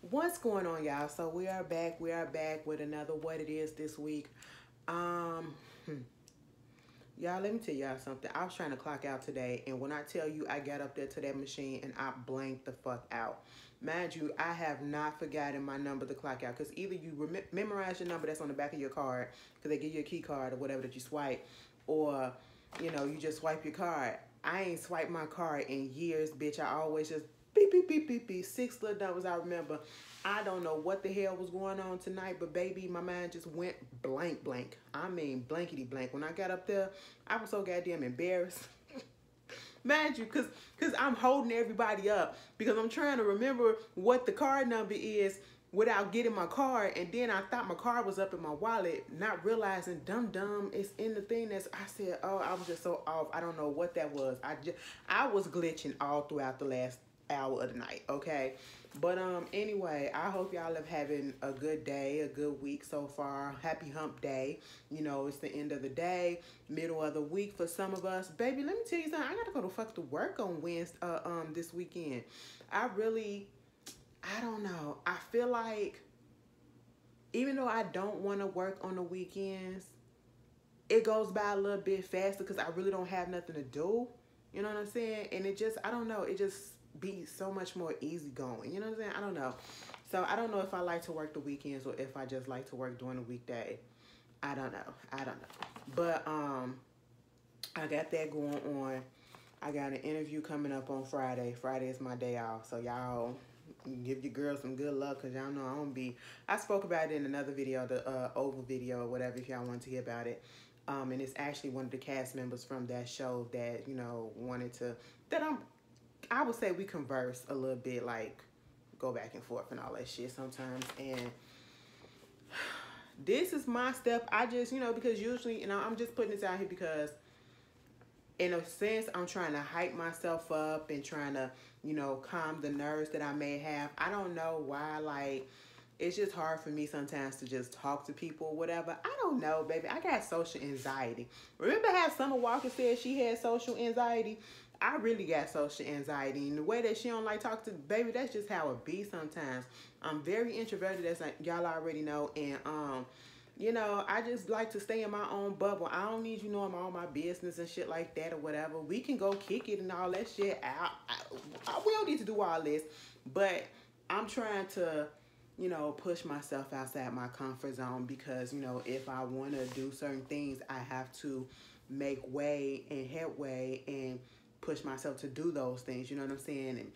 What's going on, y'all? So we are back. We are back with another What It Is this week. Um, hmm. Y'all, let me tell y'all something. I was trying to clock out today, and when I tell you I got up there to that machine and I blanked the fuck out. Mind you, I have not forgotten my number to clock out because either you memorize your number that's on the back of your card because they give you a key card or whatever that you swipe, or you just swipe your card. I ain't swiped my card in years, bitch. I always just beep beep beep beep beep. Six little numbers I remember. I don't know what the hell was going on tonight, but baby, my mind just went blank blank. I mean blankety blank. When I got up there, I was so goddamn embarrassed. Mind you, cause I'm holding everybody up because I'm trying to remember what the card number is without getting my card, and then I thought my card was up in my wallet, not realizing dumb it's in the thing that's I said, oh, I was just so off. I don't know what that was. I was glitching all throughout the last hour of the night, okay? But anyway, I hope y'all are having a good day, a good week so far. Happy hump day. It's the end of the day, middle of the week for some of us. Baby, let me tell you something. I gotta go to fuck to work on Wednesday this weekend. I don't know. I feel like even though I don't want to work on the weekends, it goes by a little bit faster because I really don't have nothing to do. You know what I'm saying? And I don't know, it just be so much more easygoing. You know what I'm saying? I don't know. So I don't know if I like to work the weekends or if I just like to work during the weekday. I don't know. But I got that going on. I got an interview coming up on Friday. Friday is my day off. So y'all give your girl some good luck because y'all know I spoke about it in another video, the Oval video or whatever, if y'all want to hear about it. And it's actually one of the cast members from that show that, wanted to, I would say we converse a little bit, like go back and forth and all that shit sometimes. And this is my step. I just, because usually, I'm just putting this out here because in a sense, I'm trying to hype myself up and trying to, calm the nerves that I may have. I don't know why, like, it's just hard for me sometimes to just talk to people or whatever. I don't know, baby. I got social anxiety. Remember how Summer Walker said she had social anxiety? I really got social anxiety. And the way that she don't like talk to, baby, that's just how it be sometimes. I'm very introverted, as y'all already know. And, I just like to stay in my own bubble. I don't need you knowing all my business and shit like that or whatever. We can go kick it and all that shit out. We don't need to do all this. But I'm trying to, push myself outside my comfort zone because, if I want to do certain things, I have to make way and headway and push myself to do those things. You know what I'm saying? And,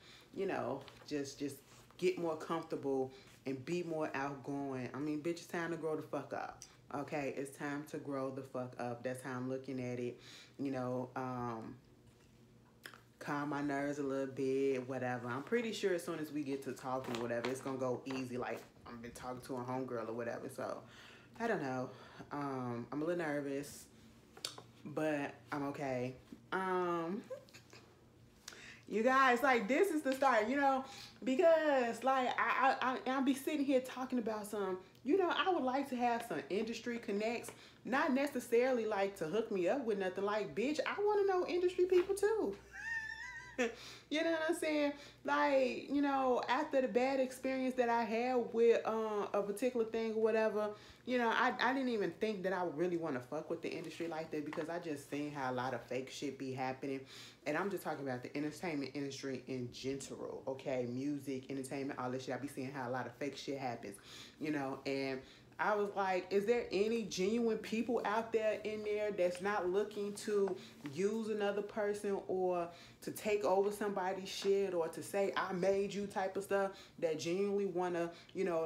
just get more comfortable and be more outgoing. I mean, bitch, it's time to grow the fuck up. Okay, it's time to grow the fuck up. That's how I'm looking at it. Calm my nerves a little bit, whatever. I'm pretty sure as soon as we get to talking, whatever, it's gonna go easy. Like I've been talking to a homegirl or whatever. So I don't know. I'm a little nervous, but I'm okay. You guys, like, this is the start, because, like, I'll be sitting here talking about some, I would like to have some industry connects, not necessarily, like, to hook me up with nothing. Like, bitch, I want to know industry people, too. You know what I'm saying? Like, after the bad experience that I had with a particular thing or whatever, I didn't even think that I would really want to fuck with the industry like that because I just seen how a lot of fake shit be happening. And I'm just talking about the entertainment industry in general, okay? Music, entertainment, all this shit. I be seeing how a lot of fake shit happens, and I was like, is there any genuine people out there in there that's not looking to use another person or to take over somebody's shit or to say, I made you type of stuff, that genuinely want to,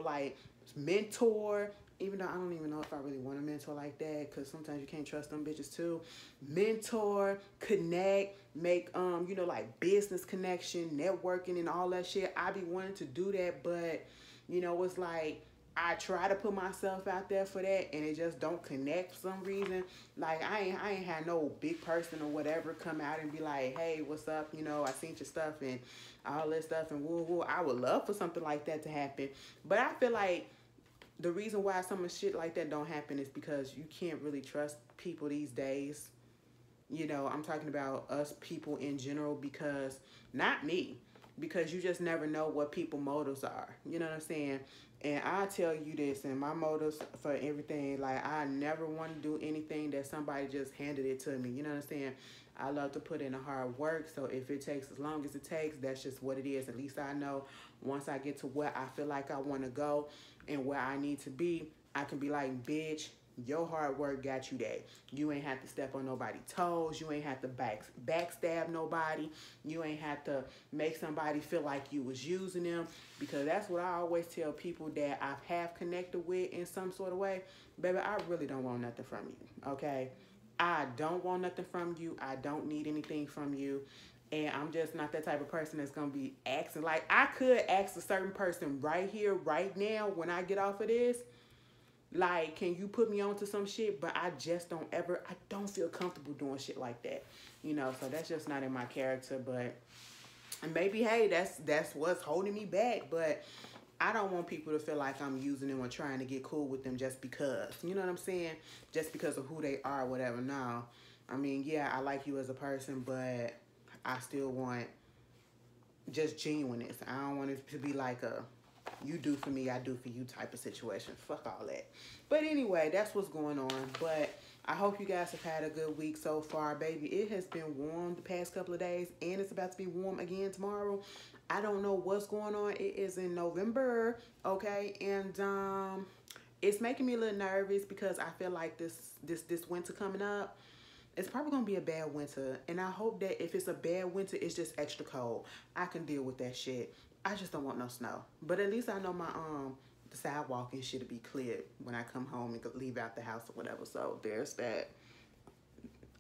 like, mentor, even though I don't even know if I really want to mentor like that because sometimes you can't trust them bitches too. Mentor, connect, make, like business connection, networking and all that shit. I be wanting to do that, but, it's like, I try to put myself out there for that and it just don't connect for some reason. Like I ain't had no big person or whatever come out and be like, hey, what's up? I seen your stuff and all this stuff and woo woo. I would love for something like that to happen. But I feel like the reason why some of shit like that don't happen is because you can't really trust people these days. I'm talking about us people in general because not me. because you just never know what people's motives are. You know what I'm saying? And I tell you this, and my motives for everything, like I never want to do anything that somebody just handed it to me. You know what I'm saying? I love to put in the hard work. So if it takes as long as it takes, that's just what it is. At least I know once I get to where I feel like I want to go and where I need to be, I can be like, bitch, your hard work got you that. You ain't have to step on nobody's toes. You ain't have to backstab nobody. You ain't have to make somebody feel like you was using them. Because that's what I always tell people that I have connected with in some sort of way. Baby, I really don't want nothing from you, okay? I don't want nothing from you. I don't need anything from you. And I'm just not that type of person that's going to be asking. Like, I could ask a certain person right here, right now, when I get off of this, like, can you put me on to some shit? But I just don't ever, I don't feel comfortable doing shit like that. You know, so that's just not in my character. But and maybe, hey, that's what's holding me back. But I don't want people to feel like I'm using them or trying to get cool with them just because. You know what I'm saying? Just because of who they are or whatever. No. I mean, yeah, I like you as a person, but I still want just genuineness. I don't want it to be like a you do for me, I do for you type of situation. Fuck all that. But anyway, that's what's going on. But I hope you guys have had a good week so far, baby. It has been warm the past couple of days, and it's about to be warm again tomorrow. I don't know what's going on. It is in November, okay? And it's making me a little nervous because I feel like this winter coming up, it's probably going to be a bad winter. And I hope that if it's a bad winter, it's just extra cold. I can deal with that shit. I just don't want no snow. But at least I know my the sidewalk and shit will be cleared when I come home and leave out the house or whatever. So there's that.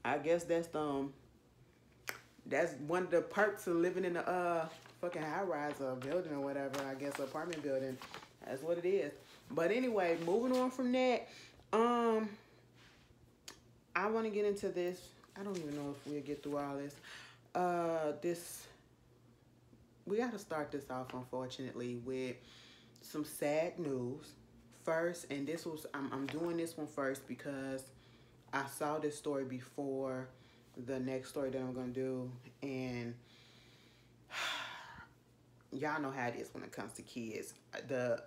I guess that's one of the perks of living in a fucking high-rise or building or whatever. I guess apartment building. That's what it is. But anyway, moving on from that, I want to get into this. I don't even know if we'll get through all this. We got to start this off, unfortunately, with some sad news first. And this was, I'm doing this one first because I saw this story before the next story that I'm going to do. And y'all know how it is when it comes to kids. The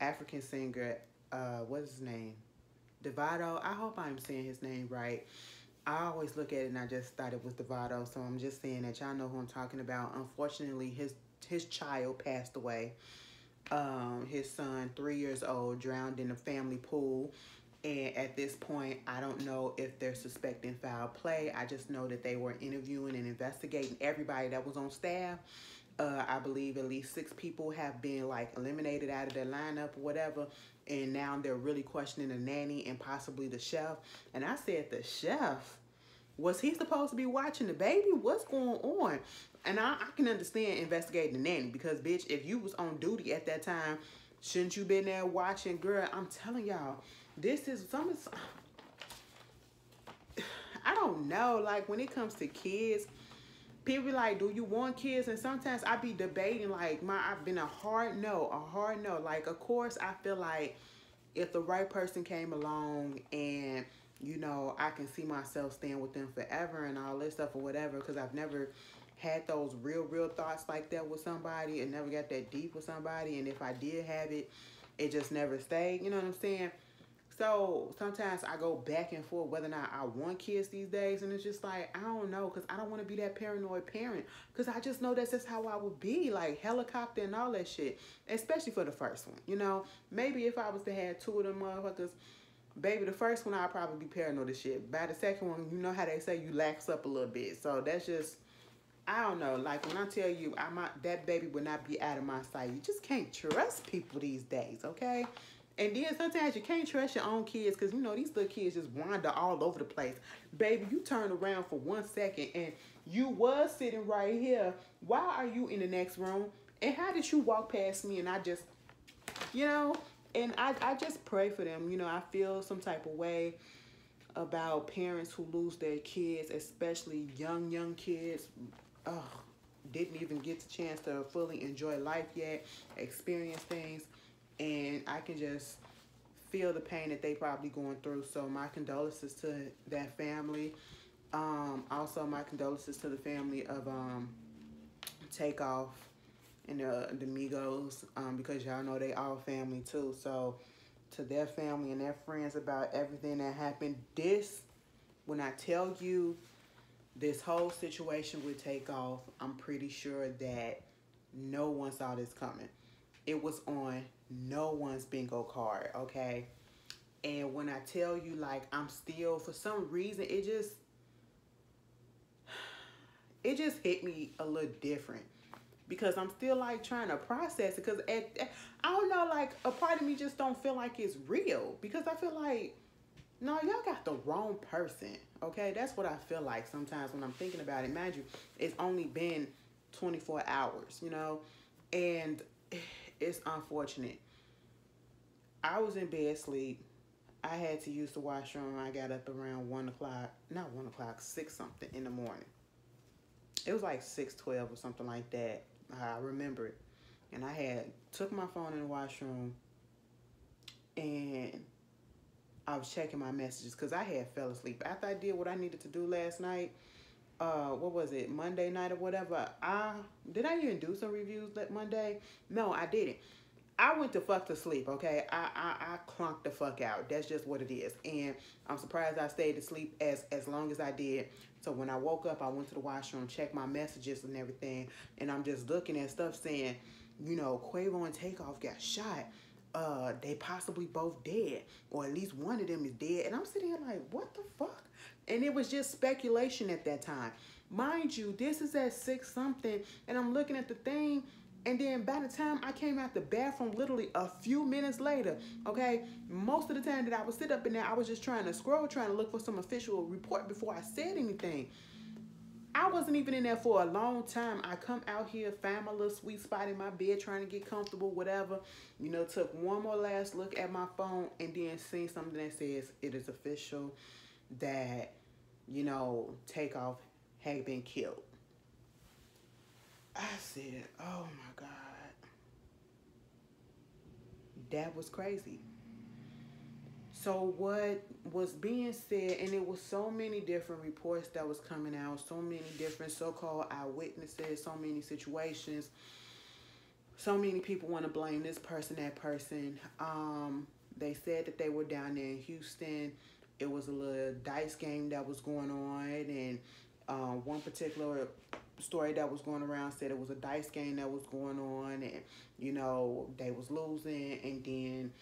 African singer, what's his name? Davido. I hope I'm saying his name right. I always look at it and I just thought it was Davido, so I'm just saying that y'all know who I'm talking about. Unfortunately, his child passed away. His son, 3 years old, drowned in a family pool. And at this point, I don't know if they're suspecting foul play. I just know that they were interviewing and investigating everybody that was on staff. I believe at least 6 people have been like eliminated out of their lineup or whatever. And now they're really questioning the nanny and possibly the chef. And I said, the chef? Was he supposed to be watching the baby? What's going on? And I can understand investigating the nanny because, bitch, if you was on duty at that time, shouldn't you been there watching? Girl, I'm telling y'all, this is some. I don't know. Like, when it comes to kids, people be like, do you want kids? And sometimes I be debating, like, I've been a hard no. Like, of course, I feel like if the right person came along and, you know, I can see myself staying with them forever and all this stuff or whatever, because I've never had those real thoughts like that with somebody and never got that deep with somebody. And if I did have it, it just never stayed. You know what I'm saying? So sometimes I go back and forth whether or not I want kids these days. And it's just like, I don't know, because I don't want to be that paranoid parent. Because I just know that's just how I would be, like helicopter and all that shit. Especially for the first one, you know. Maybe if I was to have 2 of them motherfuckers, baby, the first one I'd probably be paranoid as shit. By the second one, you know how they say you lax up a little bit. So that's just, I don't know. Like, when I tell you, that baby would not be out of my sight. You just can't trust people these days, okay? And then sometimes you can't trust your own kids because, you know, these little kids just wander all over the place. Baby, you turn around for 1 second and you was sitting right here. Why are you in the next room? And how did you walk past me and I just, you know, and I just pray for them. You know, I feel some type of way about parents who lose their kids, especially young kids. Didn't even get the chance to fully enjoy life yet, experience things. And I can just feel the pain that they probably going through. So my condolences to that family. Also my condolences to the family of Takeoff and the Migos, because y'all know they all family too. So to their family and their friends about everything that happened. When I tell you this whole situation with Takeoff, I'm pretty sure that no one saw this coming. It was on no one's bingo card, okay? And when I tell you, like, I'm still, for some reason, it just hit me a little different, because I'm still like trying to process it, because I don't know, like, a part of me just don't feel like it's real, because I feel like, no, y'all got the wrong person, okay? That's what I feel like sometimes when I'm thinking about it. Mind you, it's only been 24 hours, and it's unfortunate. I was in bed asleep. I had to use the washroom. I got up around 1 o'clock, not 1 o'clock, 6 something in the morning. It was like 6:12 or something like that. I remember it. And I had took my phone in the washroom, and I was checking my messages because I had fell asleep. After I did what I needed to do last night, what was it, Monday night or whatever, did I even do some reviews that Monday? No, I didn't. I went to fuck to sleep, okay? I clunked the fuck out. That's just what it is. And I'm surprised I stayed asleep as long as I did. So when I woke up, I went to the washroom, checked my messages and everything, and I'm just looking at stuff saying, Quavo and Takeoff got shot. They possibly both dead, or at least one of them is dead. And I'm sitting here like, what the fuck? And it was just speculation at that time. Mind you, this is at 6 something, and I'm looking at the thing, and then by the time I came out the bathroom, literally a few minutes later, okay, most of the time that I would sit up in there, I was just trying to scroll, trying to look for some official report before I said anything. I wasn't even in there for a long time. I come out here, found my little sweet spot in my bed, trying to get comfortable, whatever. Took one more last look at my phone, and then seen something that says it is official that, Takeoff had been killed. I said, oh my God. That was crazy. So what was being said, and it was so many different reports that was coming out, so many different so-called eyewitnesses, so many situations, so many people want to blame this person, that person. They said that they were down there in Houston. It was a little dice game that was going on, and one particular story that was going around said it was a dice game that was going on, and they was losing, and then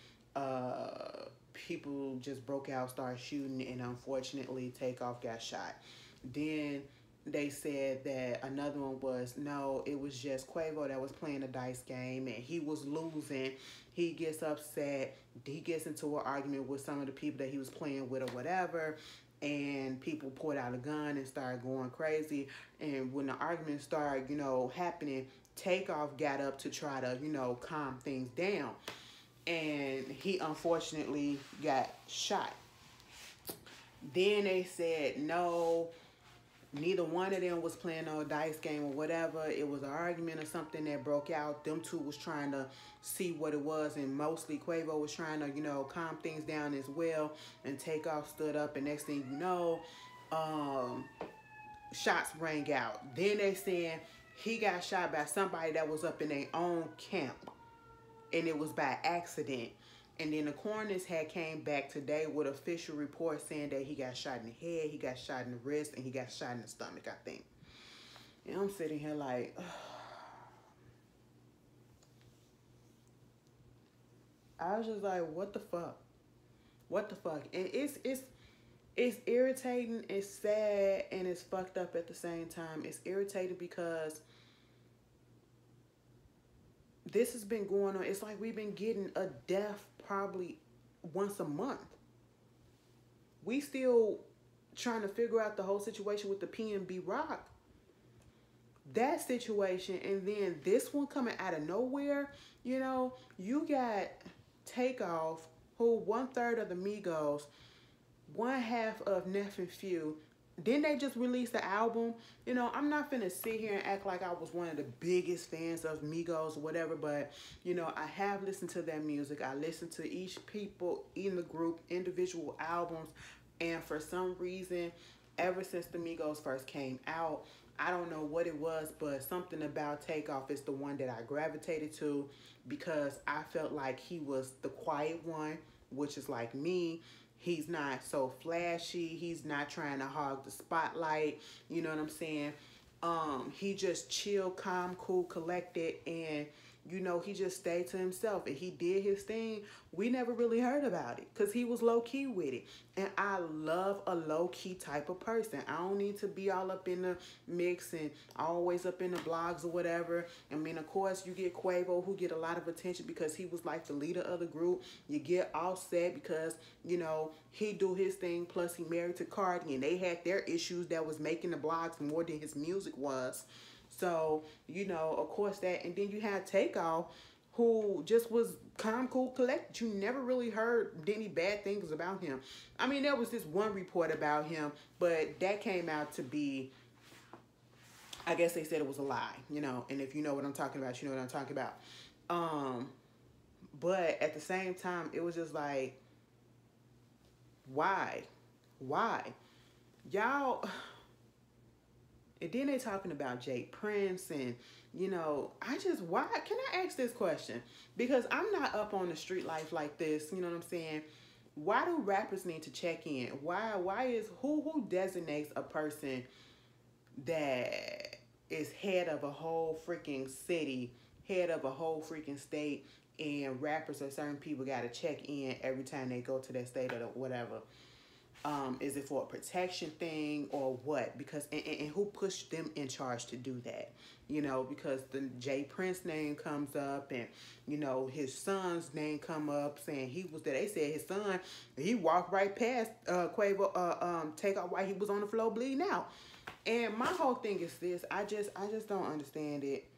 people just broke out, started shooting, and unfortunately Takeoff got shot. Then they said that another one was, no, it was just Quavo that was playing a dice game, and he was losing. He gets upset. He gets into an argument with some of the people that he was playing with or whatever, and people pulled out a gun and started going crazy. And when the argument started, happening, Takeoff got up to try to, calm things down. And he unfortunately got shot. Then they said, no, neither one of them was playing no dice game or whatever. It was an argument or something that broke out. Them two was trying to see what it was, and mostly Quavo was trying to, calm things down as well. And Takeoff stood up, and next thing you know, shots rang out. Then they said he got shot by somebody that was up in their own camp, and it was by accident. And then the coroners had came back today with official report saying that he got shot in the head, he got shot in the wrist, and he got shot in the stomach, I think. And I'm sitting here like, ugh. I was just like, what the fuck? What the fuck? And it's irritating, it's sad, and it's fucked up at the same time. It's irritating because this has been going on. It's like we've been getting a death probably once a month. We still trying to figure out the whole situation with the PNB Rock. That situation, and then this one coming out of nowhere. You got Takeoff, who 1/3 of the Migos, 1/2 of Nephew Few. Then they just released the album. I'm not finna sit here and act like I was one of the biggest fans of Migos or whatever, but, I have listened to their music. I listened to each people in the group, individual albums, and for some reason, ever since the Migos first came out, I don't know what it was, but something about Takeoff is the one that I gravitated to because I felt like he was the quiet one, which is like me. He's not so flashy. He's not trying to hog the spotlight. You know what I'm saying? He just chill, calm, cool, collected, and he just stayed to himself and he did his thing. We never really heard about it because he was low key with it. And I love a low key type of person. I don't need to be all up in the mix and always up in the blogs or whatever. I mean, of course, you get Quavo, who get a lot of attention because he was like the leader of the group. You get Offset because, he do his thing. Plus, he married to Cardi and they had their issues that was making the blogs more than his music was. So, of course that. And then you had Takeoff, who just was calm, cool, collected. You never really heard any bad things about him. I mean, there was this one report about him, but that came out to be, I guess they said it was a lie, and if you know what I'm talking about, you know what I'm talking about. But at the same time, it was just like, why? Y'all... And then they talking about Jay Prince and, why? Can I ask this question? Because I'm not up on the street life like this, you know what I'm saying? Why do rappers need to check in? Why is, who designates a person that is head of a whole freaking city, head of a whole freaking state, and rappers or certain people got to check in every time they go to that state or whatever? Is it for a protection thing or what? Because and who pushed them in charge to do that? Because the Jay Prince name comes up and his son's name come up saying he was there. They said his son, he walked right past Quavo Takeoff while he was on the floor bleeding out. And my whole thing is this: I just don't understand it.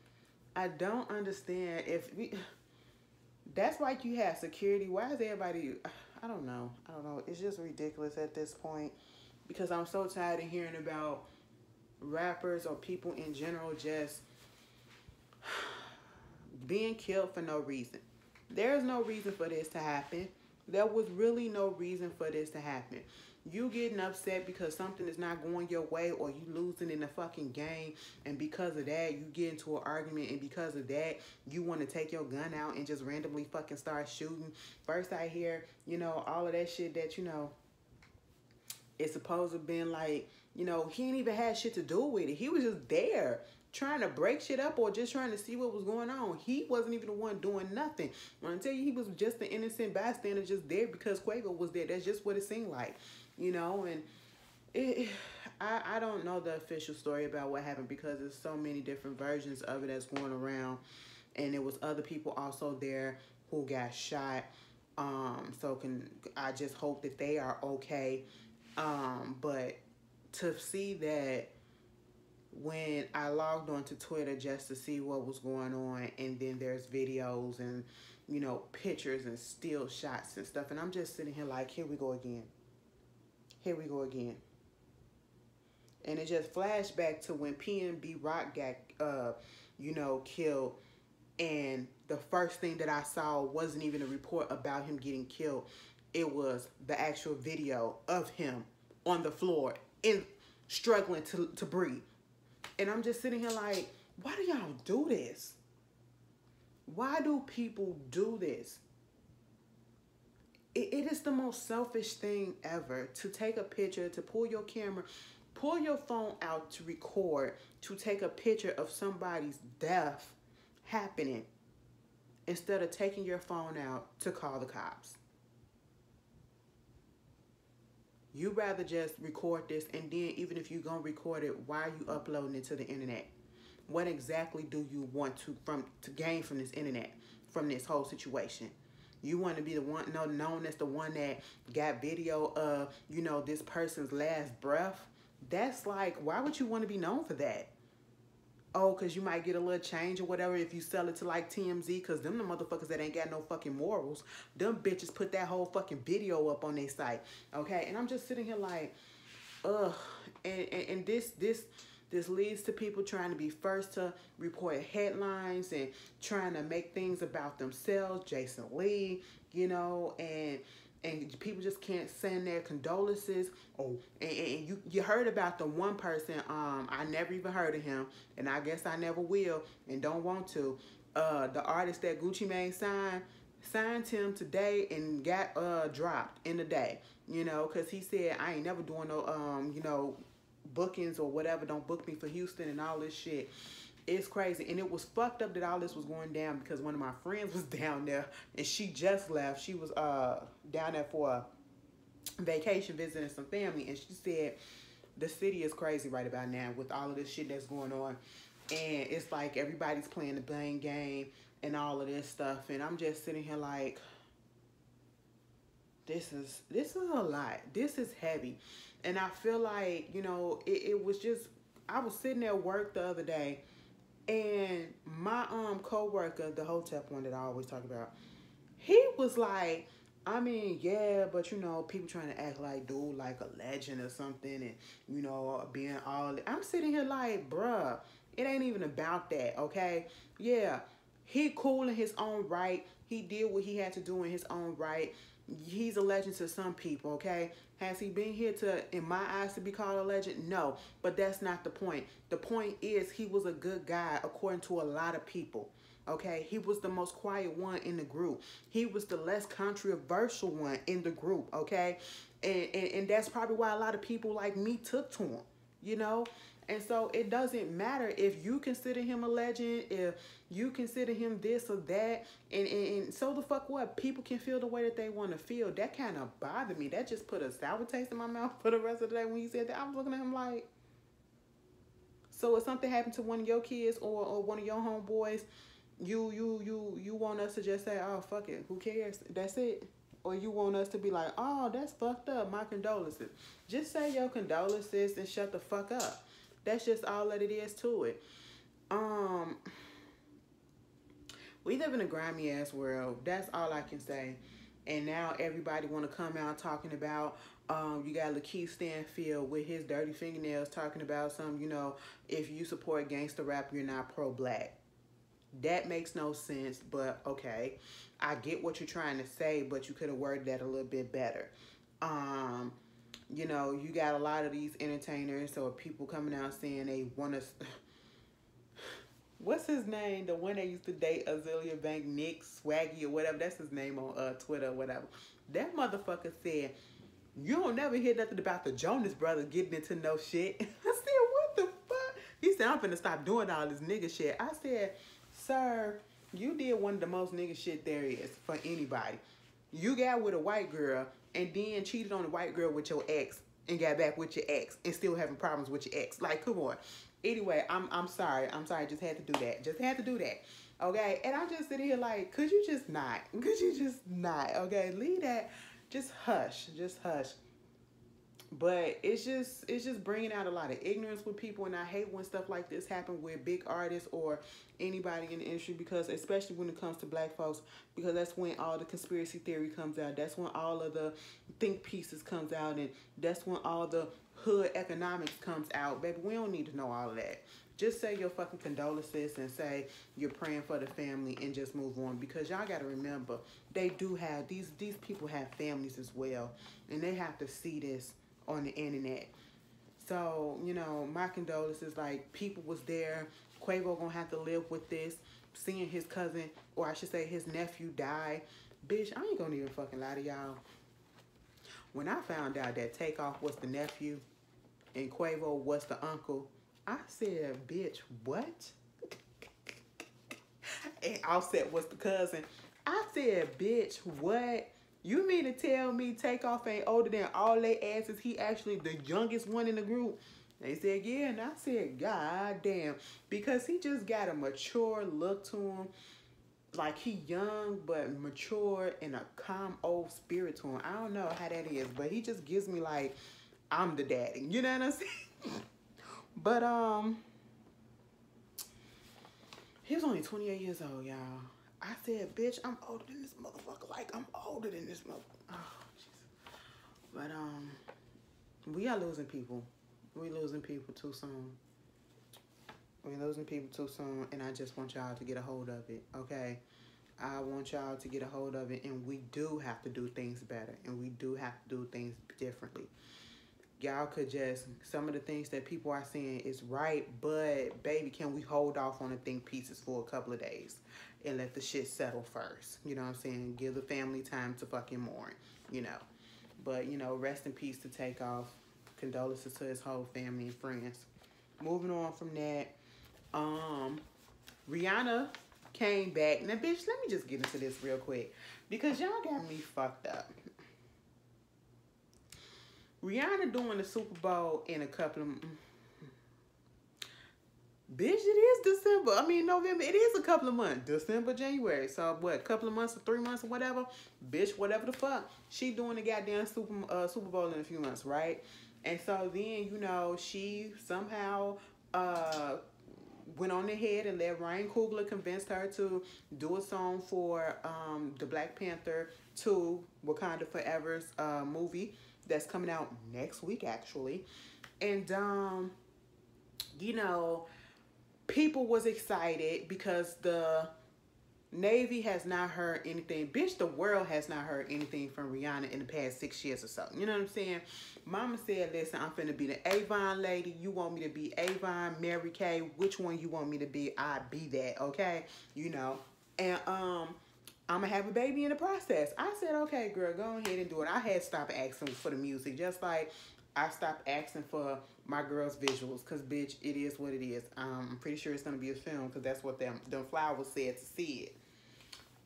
I don't understand that's why you have security. Why is everybody? I don't know. It's just ridiculous at this point because I'm so tired of hearing about rappers or people in general just being killed for no reason. There's no reason for this to happen. There was really no reason for this to happen. You getting upset because something is not going your way or you losing in the fucking game, and because of that you get into an argument, and because of that you want to take your gun out and just randomly fucking start shooting. First I hear, all of that shit that, it's supposed to have been like, he ain't even had shit to do with it. He was just there trying to break shit up or just trying to see what was going on. He wasn't even the one doing nothing. When I tell you he was just an innocent bystander just there because Quavo was there. That's just what it seemed like. And I don't know the official story about what happened because there's so many different versions of it that's going around, and there was other people also there who got shot. So I just hope that they are okay. But to see that when I logged onto Twitter just to see what was going on, and then there's videos and pictures and still shots and stuff, and I'm just sitting here like, here we go again. And it just flashed back to when PNB Rock got, killed. And the first thing that I saw wasn't even a report about him getting killed. It was the actual video of him on the floor and struggling to breathe. And I'm just sitting here like, why do y'all do this? Why do people do this? It is the most selfish thing ever to take a picture, to pull your camera, pull your phone out to record, to take a picture of somebody's death happening instead of taking your phone out to call the cops. You rather just record this, and then even if you're going to record it, why are you uploading it to the internet? What exactly do you want to gain from this internet, from this whole situation? You want to be the one known as the one that got video of, this person's last breath? That's like, why would you want to be known for that? Oh, because you might get a little change or whatever if you sell it to like TMZ, because them the motherfuckers that ain't got no fucking morals. Them bitches put that whole fucking video up on their site. Okay, and I'm just sitting here like, ugh. And this leads to people trying to be first to report headlines and trying to make things about themselves. Jason Lee, and and people just can't send their condolences. Oh, and you heard about the one person, I never even heard of him, and I guess I never will and don't want to. The artist that Gucci Mane signed him today and got dropped in the day, you know, because he said, I ain't never doing no you know, bookings or whatever, don't book me for Houston and all this shit. It's crazy. And it was fucked up that all this was going down because one of my friends was down there and she just left. She was down there for a vacation visiting some family, and she said the city is crazy right about now with all of this shit that's going on. And it's like everybody's playing the blame game and all of this stuff. And I'm just sitting here like, this is a lot. This is heavy. And I feel like, you know, it was just, I was sitting at work the other day, and my co-worker, the hotep one that I always talk about, he was like, I mean, yeah, but you know, people trying to act like dude like a legend or something, and you know, being all, I'm sitting here like, bruh, it ain't even about that, okay? Yeah, he cool in his own right. He did what he had to do in his own right. He's a legend to some people, okay? Has he been here to, in my eyes, to be called a legend? No, but that's not the point. The point is he was a good guy according to a lot of people, okay? He was the most quiet one in the group. He was the less controversial one in the group, okay? And that's probably why a lot of people like me took to him, you know? And so it doesn't matter if you consider him a legend, if you consider him this or that, and so the fuck what? People can feel the way that they want to feel. That kind of bothered me. That just put a sour taste in my mouth for the rest of the day when he said that. I was looking at him like, so if something happened to one of your kids or one of your homeboys, you want us to just say, oh, fuck it, who cares? That's it? Or you want us to be like, oh, that's fucked up, my condolences. Just say your condolences and shut the fuck up. That's just all that it is to it. We live in a grimy ass world. That's all I can say. And now everybody want to come out talking about, you got Lakeith Stanfield with his dirty fingernails talking about some, you know, if you support gangster rap, you're not pro-black. That makes no sense, but okay. I get what you're trying to say, but you could have worded that a little bit better. You know, you got a lot of these entertainers or people coming out saying they want to... What's his name? The one that used to date Azealia Banks, Nick Swaggy or whatever. That's his name on Twitter or whatever. That motherfucker said, you don't never hear nothing about the Jonas Brothers getting into no shit. I said, what the fuck? He said, I'm finna stop doing all this nigga shit. I said, sir, you did one of the most nigga shit there is for anybody. You got with a white girl and then cheated on the white girl with your ex and got back with your ex and still having problems with your ex. Like, come on. Anyway, I'm sorry. I'm sorry. Just had to do that. Just had to do that. Okay? And I'm just sitting here like, could you just not? Could you just not? Okay? Leave that. Just hush. Just hush. But it's just bringing out a lot of ignorance with people, and I hate when stuff like this happen with big artists or anybody in the industry, because especially when it comes to black folks, because that's when all the conspiracy theory comes out. That's when all of the think pieces comes out, and that's when all the hood economics comes out. Baby, we don't need to know all of that. Just say your fucking condolences and say you're praying for the family and just move on, because y'all got to remember, they do have, these people have families as well, and they have to see this on the internet. So, you know, my condolences. Like, people was there. Quavo gonna have to live with this, seeing his cousin, or I should say his nephew, die. Bitch, I ain't gonna even fucking lie to y'all. When I found out that Takeoff was the nephew and Quavo was the uncle, I said, bitch, what? And Offset was the cousin. I said, bitch, what? You mean to tell me Takeoff ain't older than all they asses? He actually the youngest one in the group? They said, yeah. And I said, God damn. Because he just got a mature look to him. Like, he young, but mature and a calm old spirit to him. I don't know how that is, but he just gives me like, I'm the daddy. You know what I'm saying? But, he was only 28 years old, y'all. I said, bitch, I'm older than this motherfucker. Like, I'm older than this motherfucker. Oh, jeez. But, we are losing people. We losing people too soon. We losing people too soon, and I just want y'all to get a hold of it, okay? I want y'all to get a hold of it, and we do have to do things better, and we do have to do things differently. Y'all could just, some of the things that people are saying is right, but baby, can we hold off on the think pieces for a couple of days and let the shit settle first? You know what I'm saying? Give the family time to fucking mourn, you know. But, you know, rest in peace to Takeoff. Condolences to his whole family and friends. Moving on from that, Rihanna came back. Now, bitch, let me just get into this real quick because y'all got me fucked up. Rihanna doing the Super Bowl in a couple of... Bitch, it is December. I mean, November. It is a couple of months. December, January. So, what, a couple of months or 3 months or whatever? Bitch, whatever the fuck. She doing the goddamn Super Bowl in a few months, right? And so then, you know, she somehow went on ahead and let Ryan Coogler convince her to do a song for the Black Panther 2 Wakanda Forever's movie that's coming out next week, actually. And, you know, people was excited because the Navy has not heard anything. Bitch, the world has not heard anything from Rihanna in the past 6 years or so. You know what I'm saying? Mama said, listen, I'm finna be the Avon lady. You want me to be Avon, Mary Kay? Which one you want me to be? I be that, okay? You know. And I'm gonna have a baby in the process. I said, okay, girl, go ahead and do it. I had stopped asking for the music, just like I stopped asking for my girls' visuals, because, bitch, it is what it is. I'm pretty sure it's going to be a film, because that's what them flowers said to see it.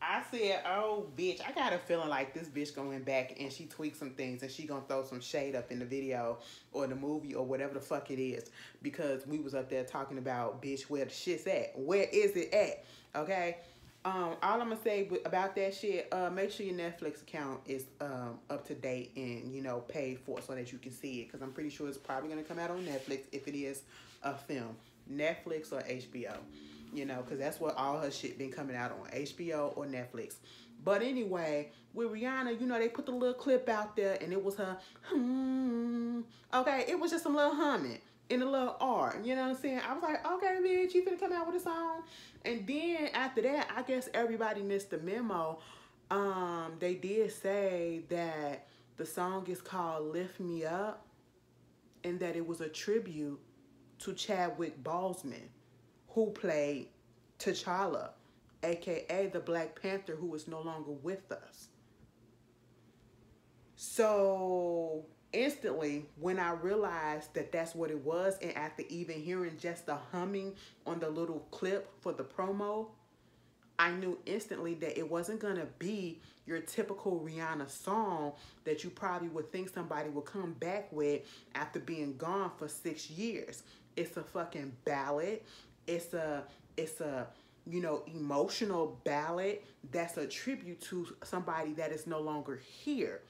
I said, oh, bitch, I got a feeling like this bitch going back and she tweaked some things and she going to throw some shade up in the video or the movie or whatever the fuck it is, because we was up there talking about, bitch, where the shit's at. Where is it at? Okay? All I'm going to say about that shit, make sure your Netflix account is up to date and, you know, paid for so that you can see it. Because I'm pretty sure it's probably going to come out on Netflix if it is a film. Netflix or HBO. You know, because that's what all her shit been coming out on. HBO or Netflix. But anyway, with Rihanna, you know, they put the little clip out there and it was her, okay, it was just some little humming in a little R. You know what I'm saying? I was like, okay, bitch, you finna come out with a song? And then after that, I guess everybody missed the memo. They did say that the song is called Lift Me Up and that it was a tribute to Chadwick Boseman, who played T'Challa, a.k.a. the Black Panther, who is no longer with us. So instantly, when I realized that that's what it was, and after even hearing just the humming on the little clip for the promo, I knew instantly that it wasn't going to be your typical Rihanna song that you probably would think somebody would come back with after being gone for 6 years. It's a fucking ballad. It's a you know, emotional ballad that's a tribute to somebody that is no longer here.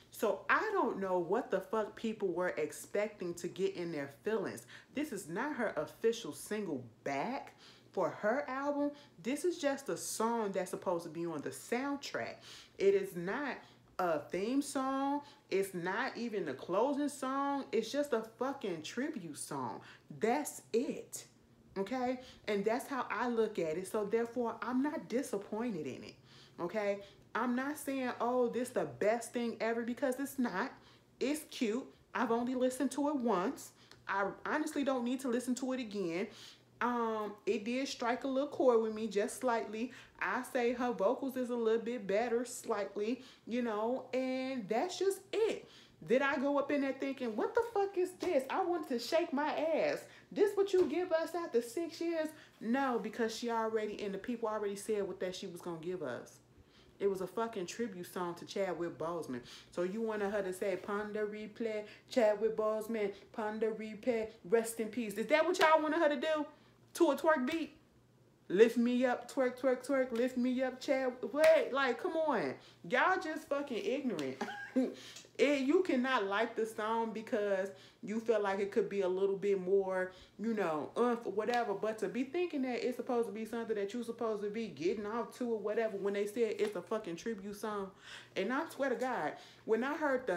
So I don't know what the fuck people were expecting to get in their feelings. This is not her official single back for her album. This is just a song that's supposed to be on the soundtrack. It is not a theme song. It's not even the closing song. It's just a fucking tribute song. That's it. Okay? And that's how I look at it. So therefore, I'm not disappointed in it. Okay? I'm not saying, oh, this is the best thing ever, because it's not. It's cute. I've only listened to it once. I honestly don't need to listen to it again. It did strike a little chord with me, just slightly. I say her vocals is a little bit better, slightly, you know, and that's just it. Did I go up in there thinking, what the fuck is this? I wanted to shake my ass. This what you give us after 6 years? No, because she already, and the people already said what that she was going to give us. It was a fucking tribute song to Chadwick Boseman. So you wanted her to say, ponder replay, Chadwick Boseman, ponder replay, rest in peace. Is that what y'all wanted her to do? To a twerk beat? Lift me up, twerk, twerk, twerk, lift me up, Chad. Wait, like, come on. Y'all just fucking ignorant. You cannot like the song because you feel like it could be a little bit more, or whatever. But to be thinking that it's supposed to be something that you're supposed to be getting off to or whatever, when they said it's a fucking tribute song, and I swear to God, when I heard the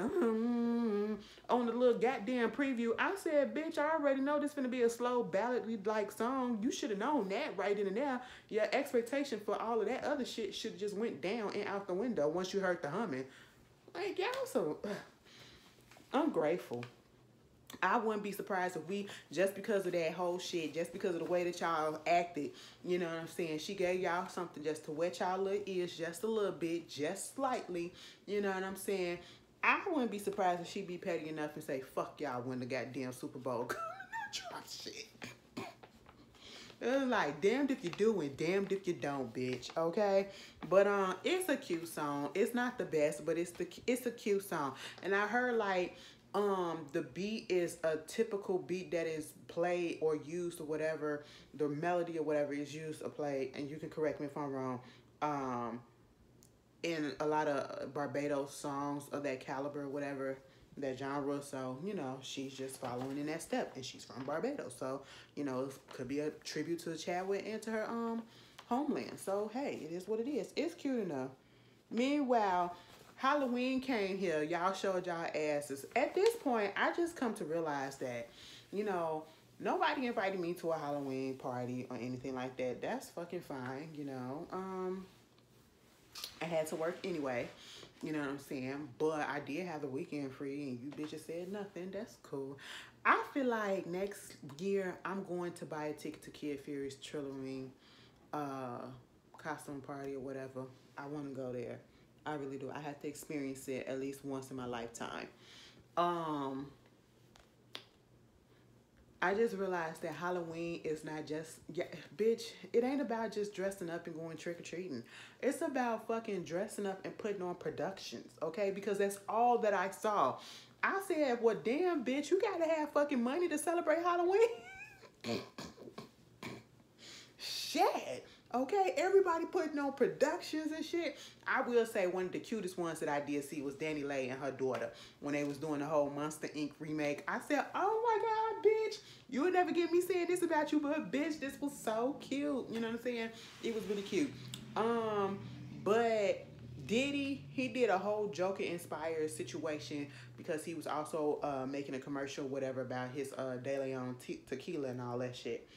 on the little goddamn preview, I said, bitch, I already know this finna be a slow ballad like song. You should have known that right in and there. Your expectation for all of that other shit should have just went down and out the window once you heard the humming. Like, y'all so ungrateful. I wouldn't be surprised if we, just because of that whole shit, just because of the way that y'all acted, you know what I'm saying, she gave y'all something just to wet y'all little ears just a little bit, just slightly, you know what I'm saying. I wouldn't be surprised if she be petty enough and say, fuck y'all when the goddamn Super Bowl come and drop shit. It's like, damned if you do and damned if you don't, bitch, okay? But it's a cute song. It's not the best, but it's a cute song. And I heard, like, the beat is a typical beat that is played or used or whatever. The melody or whatever is used or played, and you can correct me if I'm wrong, in a lot of Barbados songs of that caliber or whatever, that genre. So, she's just following in that step, and she's from Barbados. So, it could be a tribute to Chadwick and to her homeland. So, hey, it is what it is. It's cute enough. Meanwhile, Halloween came here. Y'all showed y'all asses. At this point, I just come to realize that, nobody invited me to a Halloween party or anything like that. That's fucking fine, I had to work anyway. You know what I'm saying? But I did have the weekend free, and you bitches said nothing. That's cool. I feel like next year I'm going to buy a ticket to Kid Fury's Trilloween costume party or whatever. I want to go there. I really do. I have to experience it at least once in my lifetime. I just realized that Halloween is not just, bitch, it ain't about just dressing up and going trick-or-treating. It's about fucking dressing up and putting on productions, okay? Because that's all that I saw. I said, well, damn, bitch, you gotta have fucking money to celebrate Halloween. Shit. Okay, everybody putting on productions and shit. I will say one of the cutest ones that I did see was Danny Lay and her daughter when they was doing the whole Monster Inc. remake. I said, oh my God, bitch, you would never get me saying this about you, but bitch, this was so cute. You know what I'm saying? It was really cute. But Diddy, he did a whole Joker-inspired situation because he was also making a commercial, whatever, about his De Leon tequila and all that shit.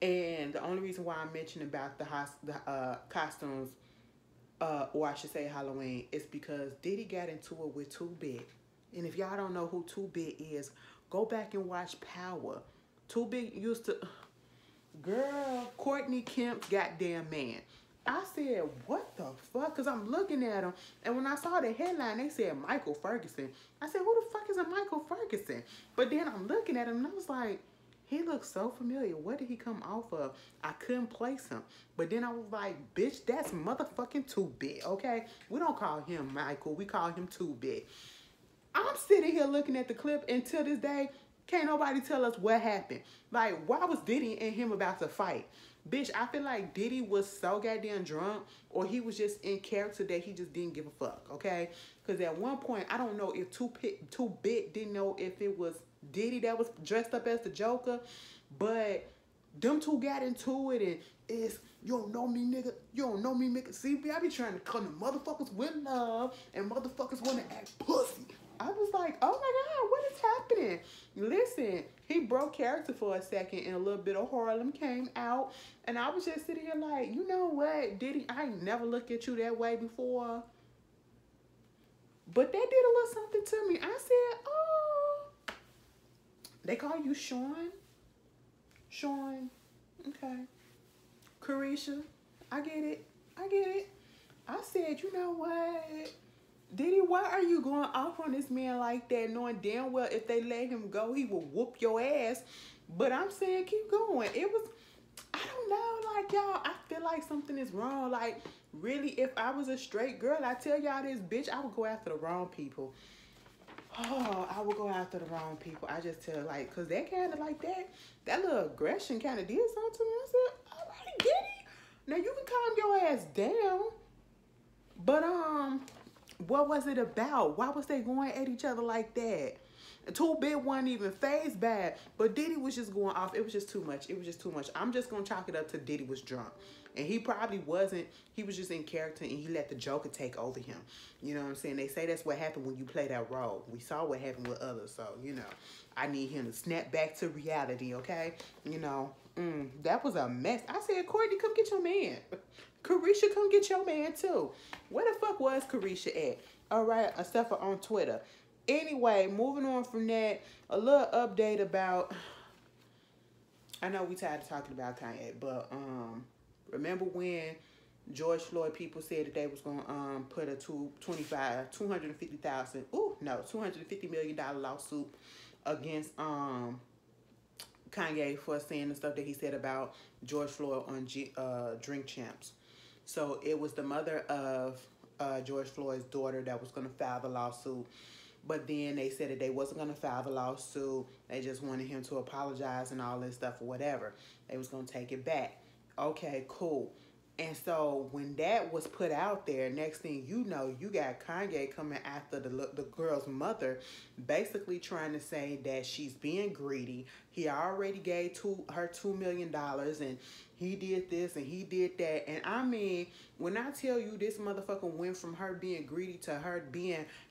And the only reason why I mentioned about the costumes, or I should say Halloween, is because Diddy got into it with 2Bit. And if y'all don't know who 2Bit is, go back and watch Power. 2Bit used to... Girl, Courtney Kemp's goddamn man. I said, what the fuck? Because I'm looking at him. And when I saw the headline, they said Michael Ferguson. I said, who the fuck is a Michael Ferguson? But then I'm looking at him and I was like... He looks so familiar. What did he come off of? I couldn't place him. But then I was like, bitch, that's motherfucking 2Bit, okay? We don't call him Michael. We call him 2Bit. I'm sitting here looking at the clip, and to this day, can't nobody tell us what happened. Like, why was Diddy and him about to fight? Bitch, I feel like Diddy was so goddamn drunk, or he was just in character that he just didn't give a fuck, okay? Because at one point, I don't know if 2Bit didn't know if it was Diddy that was dressed up as the Joker, but them two got into it, and it's, you don't know me, nigga, you don't know me, nigga. See, I be trying to come to motherfuckers with love, and motherfuckers want to act pussy. I was like, oh my God, what is happening? Listen, he broke character for a second, and a little bit of Harlem came out, and I was just sitting here like, you know what, Diddy, I ain't never looked at you that way before, but that did a little something to me. I said, oh, they call you Sean? Sean. Okay. Carisha. I get it. I get it. I said, you know what? Diddy, why are you going off on this man like that, knowing damn well if they let him go, he will whoop your ass? But I'm saying, keep going. It was, I don't know, like, y'all, I feel like something is wrong. Like, really, if I was a straight girl, I tell y'all this, bitch, I would go after the wrong people. Oh, I would go after the wrong people. I just tell, like, because that kind of like that little aggression kind of did something to me. I said, all right, Diddy. Now, you can calm your ass down. But, What was it about? Why was they going at each other like that? 2Bit wasn't even phased bad, but Diddy was just going off. It was just too much. It was just too much. I'm just gonna chalk it up to Diddy was drunk. And he probably wasn't. He was just in character and he let the Joker take over him. You know what I'm saying? They say that's what happened when you play that role. We saw what happened with others. So, you know, I need him to snap back to reality, okay? You know, that was a mess. I said, Courtney, come get your man. Carisha, come get your man too. Where the fuck was Carisha at? All right, except for on Twitter. Anyway, moving on from that, a little update about, I know we tired of talking about Kanye, but remember when George Floyd people said that they was gonna put a $250 million lawsuit against Kanye for saying the stuff that he said about George Floyd on Drink Champs. So it was the mother of George Floyd's daughter that was gonna file the lawsuit. But then they said that they wasn't going to file the lawsuit. They just wanted him to apologize and all this stuff or whatever. They was going to take it back. Okay, cool. And so when that was put out there, next thing you know, you got Kanye coming after the girl's mother, basically trying to say that she's being greedy. He already gave her $2 million and he did this and he did that. And I mean, when I tell you this motherfucker went from her being greedy to her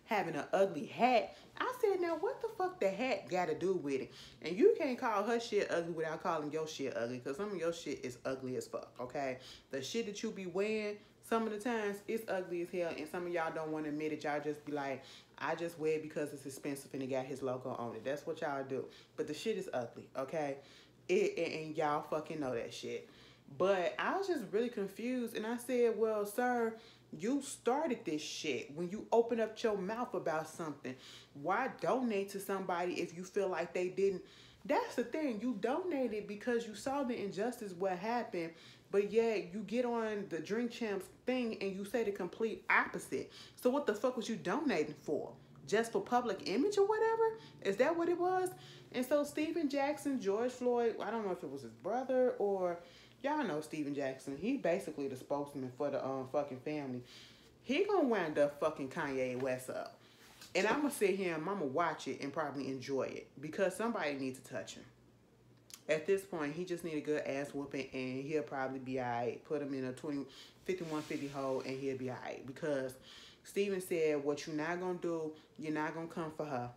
having an ugly hat, I said, now what the fuck the hat got to do with it? And you can't call her shit ugly without calling your shit ugly, because some of your shit is ugly as fuck, okay? The shit that you be wearing, some of the times, it's ugly as hell, and some of y'all don't want to admit it. Y'all just be like, I just wear it because it's expensive and it got his logo on it. That's what y'all do. But the shit is ugly, okay? And y'all fucking know that shit. But I was just really confused, and I said, well, sir, you started this shit. When you open up your mouth about something, why donate to somebody if you feel like they didn't? That's the thing. You donated because you saw the injustice, what happened, but yet you get on the Drink Champs thing and you say the complete opposite. So what the fuck was you donating for? Just for public image or whatever? Is that what it was? And so Stephen Jackson, George Floyd, I don't know if it was his brother or... Y'all know Stephen Jackson. He basically the spokesman for the fucking family. He gonna wind up fucking Kanye West up. And I'm gonna sit here and I'm gonna watch it and probably enjoy it. Because somebody needs to touch him. At this point, he just need a good ass whooping and he'll probably be alright. Put him in a 5150 hole and he'll be alright. Because Stephen said, what you're not gonna do, you're not gonna come for her.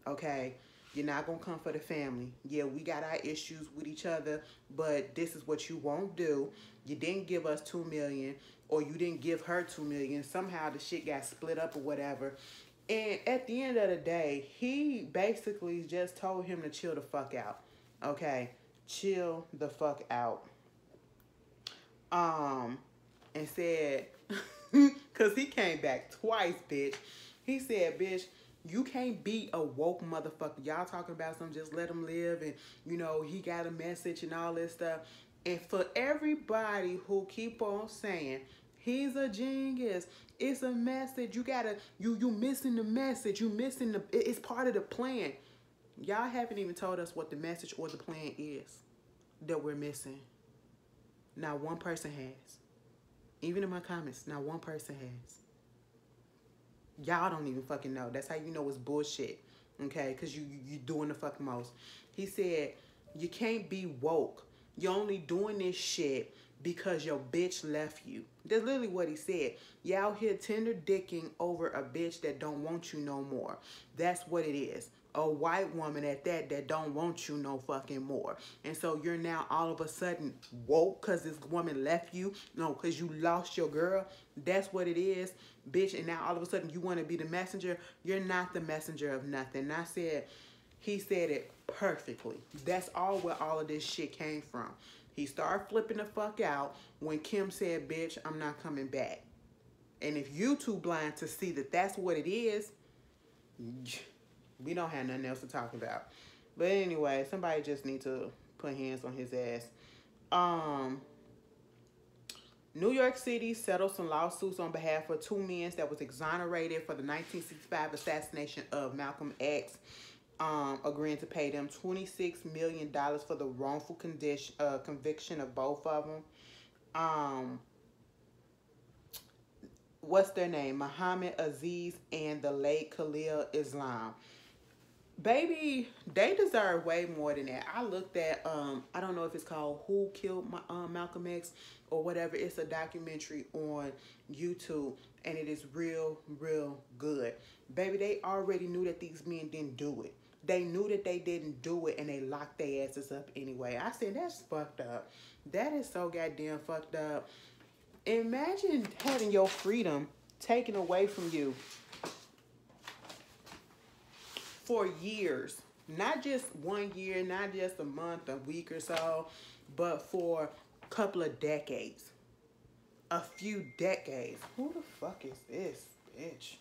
Okay? You're not going to come for the family. Yeah, we got our issues with each other, but this is what you won't do. You didn't give us $2 million, or you didn't give her $2 million. Somehow the shit got split up or whatever. And at the end of the day, he basically just told him to chill the fuck out. Okay? Chill the fuck out. And said, because he came back twice, bitch. He said, bitch, you can't be a woke motherfucker. Y'all talking about something, just let him live. And, you know, he got a message and all this stuff. And for everybody who keep on saying, he's a genius, it's a message, you gotta, you missing the message. You missing it's part of the plan. Y'all haven't even told us what the message or the plan is that we're missing. Not one person has. Even in my comments, not one person has. Y'all don't even fucking know. That's how you know it's bullshit. Okay? Because you doing the fucking most. He said, you can't be woke. You're only doing this shit because your bitch left you. That's literally what he said. You out here tender dicking over a bitch that don't want you no more. That's what it is. A white woman at that don't want you no fucking more. And so you're now all of a sudden woke because this woman left you. No, because you lost your girl. That's what it is, bitch. And now all of a sudden you want to be the messenger. You're not the messenger of nothing. And I said, he said it perfectly. That's all where all of this shit came from. He started flipping the fuck out when Kim said, bitch, I'm not coming back. And if you too blind to see that that's what it is, we don't have nothing else to talk about. But anyway, somebody just need to put hands on his ass. New York City settled some lawsuits on behalf of two men that was exonerated for the 1965 assassination of Malcolm X, agreeing to pay them $26 million for the wrongful conviction of both of them. what's their name? Muhammad Aziz and the late Khalil Islam. Baby, they deserve way more than that. I looked at I don't know if it's called Who Killed Malcolm X or whatever. It's a documentary on YouTube and it is real, real good. Baby, they already knew that these men didn't do it. They knew that they didn't do it and they locked their asses up anyway. I said, that's fucked up. That is so goddamn fucked up. Imagine having your freedom taken away from you for years. Not just 1 year, not just a month, a week or so, but for a couple of decades. A few decades. Who the fuck is this bitch?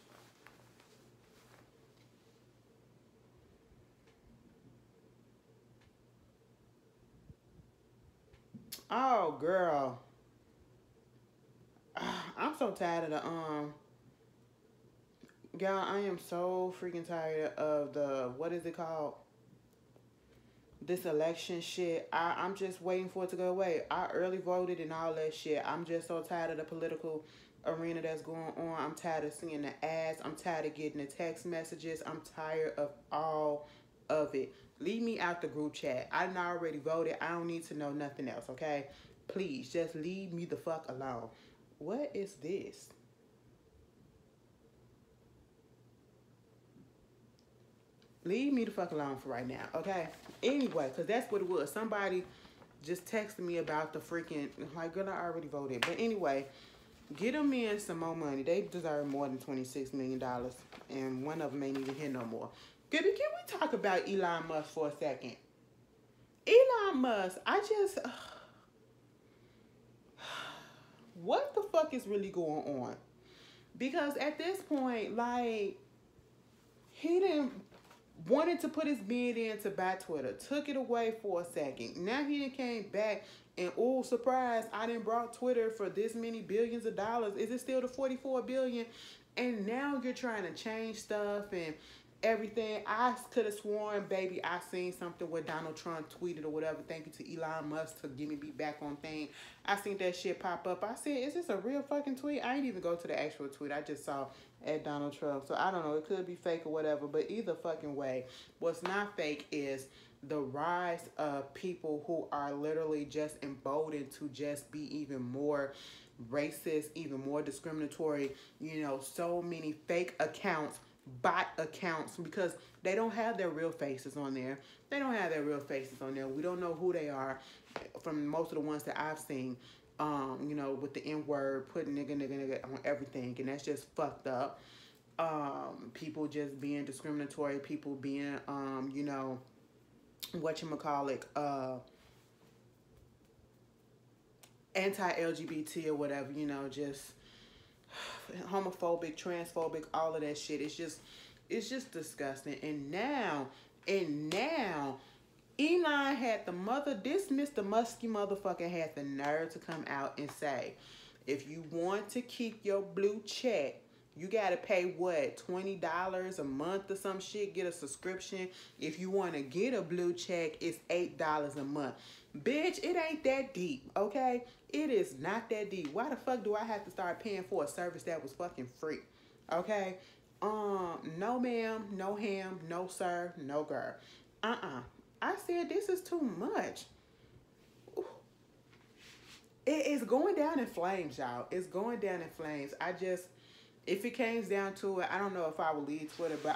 Oh, girl. I'm so tired of the y'all, I am so freaking tired of the, what is it called? This election shit. I'm just waiting for it to go away. I early voted and all that shit. I'm just so tired of the political arena that's going on. I'm tired of seeing the ads. I'm tired of getting the text messages. I'm tired of all of it. Leave me out the group chat. I done already voted. I don't need to know nothing else, okay? Please, just leave me the fuck alone. What is this? Leave me the fuck alone for right now, okay? Anyway, because that's what it was. Somebody just texted me about the freaking, like, girl, I already voted. But anyway, get them in some more money. They deserve more than $26 million. And one of them ain't even here no more. Can we talk about Elon Musk for a second? Elon Musk, I just... what the fuck is really going on? Because at this point, like, he didn't... wanted to put his bid in to buy Twitter. Took it away for a second. Now he done came back and, oh, surprise, I done brought Twitter for this many billions of dollars. Is it still the 44 billion? And now you're trying to change stuff and everything. I could have sworn, baby, I seen something where Donald Trump tweeted or whatever. Thank you to Elon Musk to give me back on thing. I seen that shit pop up. I said, is this a real fucking tweet? I didn't even go to the actual tweet. I just saw at Donald Trump. So I don't know. It could be fake or whatever. But either fucking way, what's not fake is the rise of people who are literally just emboldened to just be even more racist, even more discriminatory. You know, so many fake accounts, bot accounts, because they don't have their real faces on there. They don't have their real faces on there. We don't know who they are from most of the ones that I've seen. You know, with the N-word, putting nigga on everything, and that's just fucked up. People just being discriminatory, people being, you know, whatchamacallit, anti-LGBT or whatever, you know, just homophobic, transphobic, all of that shit. It's just disgusting. And now, Elon had this Mr. Muskie motherfucker had the nerve to come out and say, if you want to keep your blue check, you got to pay, what, $20 a month or some shit, get a subscription. If you want to get a blue check, it's $8 a month. Bitch, it ain't that deep, okay? It is not that deep. Why the fuck do I have to start paying for a service that was fucking free, okay? No ma'am, no ham, no sir, no girl. I said this is too much. It is going down in flames, y'all. It's going down in flames. If it came down to it, I don't know if I would leave Twitter, but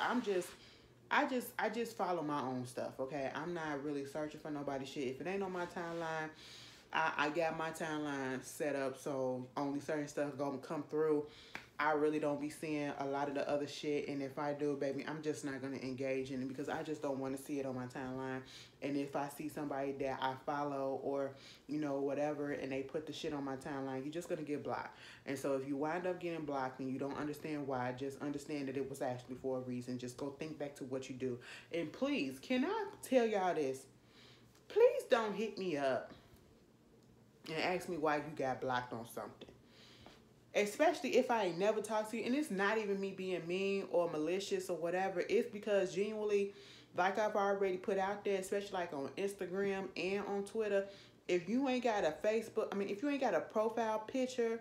I just follow my own stuff, okay? I'm not really searching for nobody's shit. If it ain't on my timeline, I got my timeline set up so only certain stuff gonna come through. I really don't be seeing a lot of the other shit, and if I do, baby, I'm just not gonna engage in it because I just don't want to see it on my timeline. And if I see somebody that I follow or, you know, whatever, and they put the shit on my timeline, you're just gonna get blocked. And so if you wind up getting blocked and you don't understand why, just understand that it was actually for a reason. Just go think back to what you do. And please, can I tell y'all this? Please don't hit me up and ask me why you got blocked on something. Especially if I ain't never talked to you. And it's not even me being mean or malicious or whatever. It's because genuinely, like I've already put out there, especially like on Instagram and on Twitter, if you ain't got a Facebook, if you ain't got a profile picture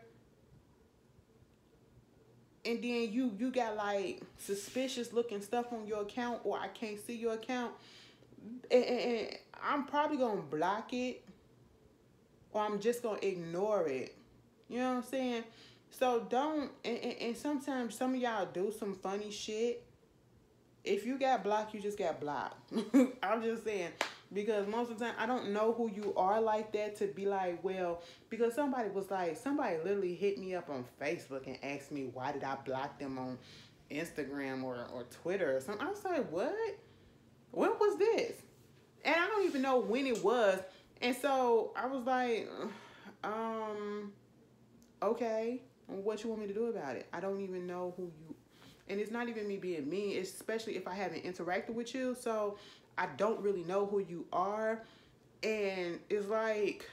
and then you got like suspicious looking stuff on your account, or I can't see your account, and I'm probably gonna block it, or I'm just gonna ignore it. You know what I'm saying? So don't, and sometimes some of y'all do some funny shit. If you got blocked, you just got blocked. I'm just saying. Because most of the time, I don't know who you are like that to be like, well, because somebody literally hit me up on Facebook and asked me why did I block them on Instagram or Twitter or something. I was like, what? When was this? And I don't even know when it was. And so I was like, okay, what you want me to do about it? I don't even know who you, and it's not even me being mean, especially if I haven't interacted with you. So I don't really know who you are. And it's like,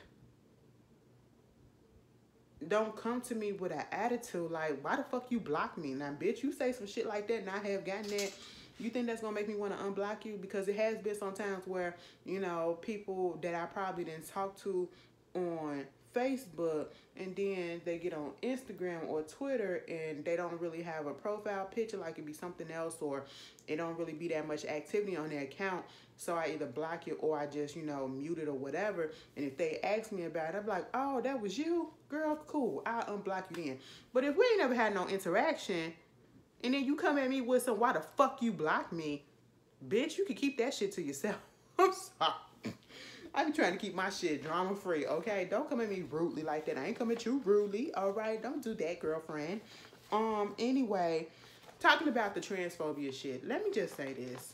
don't come to me with an attitude like, why the fuck you block me? Now, bitch, you say some shit like that and I have gotten that. You think that's going to make me want to unblock you? Because it has been some times where, you know, people that I probably didn't talk to on Facebook, and then they get on Instagram or Twitter and they don't really have a profile picture, like it be something else, or it don't really be that much activity on their account. So I either block it or I just, you know, mute it or whatever. And if they ask me about it, I'm like, oh, that was you? Girl, cool. I'll unblock you then. But if we ain't never had no interaction, and then you come at me with some, why the fuck you block me? Bitch, you can keep that shit to yourself. I'm sorry. I be trying to keep my shit drama free, okay? Don't come at me rudely like that. I ain't coming at you rudely, all right? Don't do that, girlfriend. Anyway, talking about the transphobia shit, let me just say this.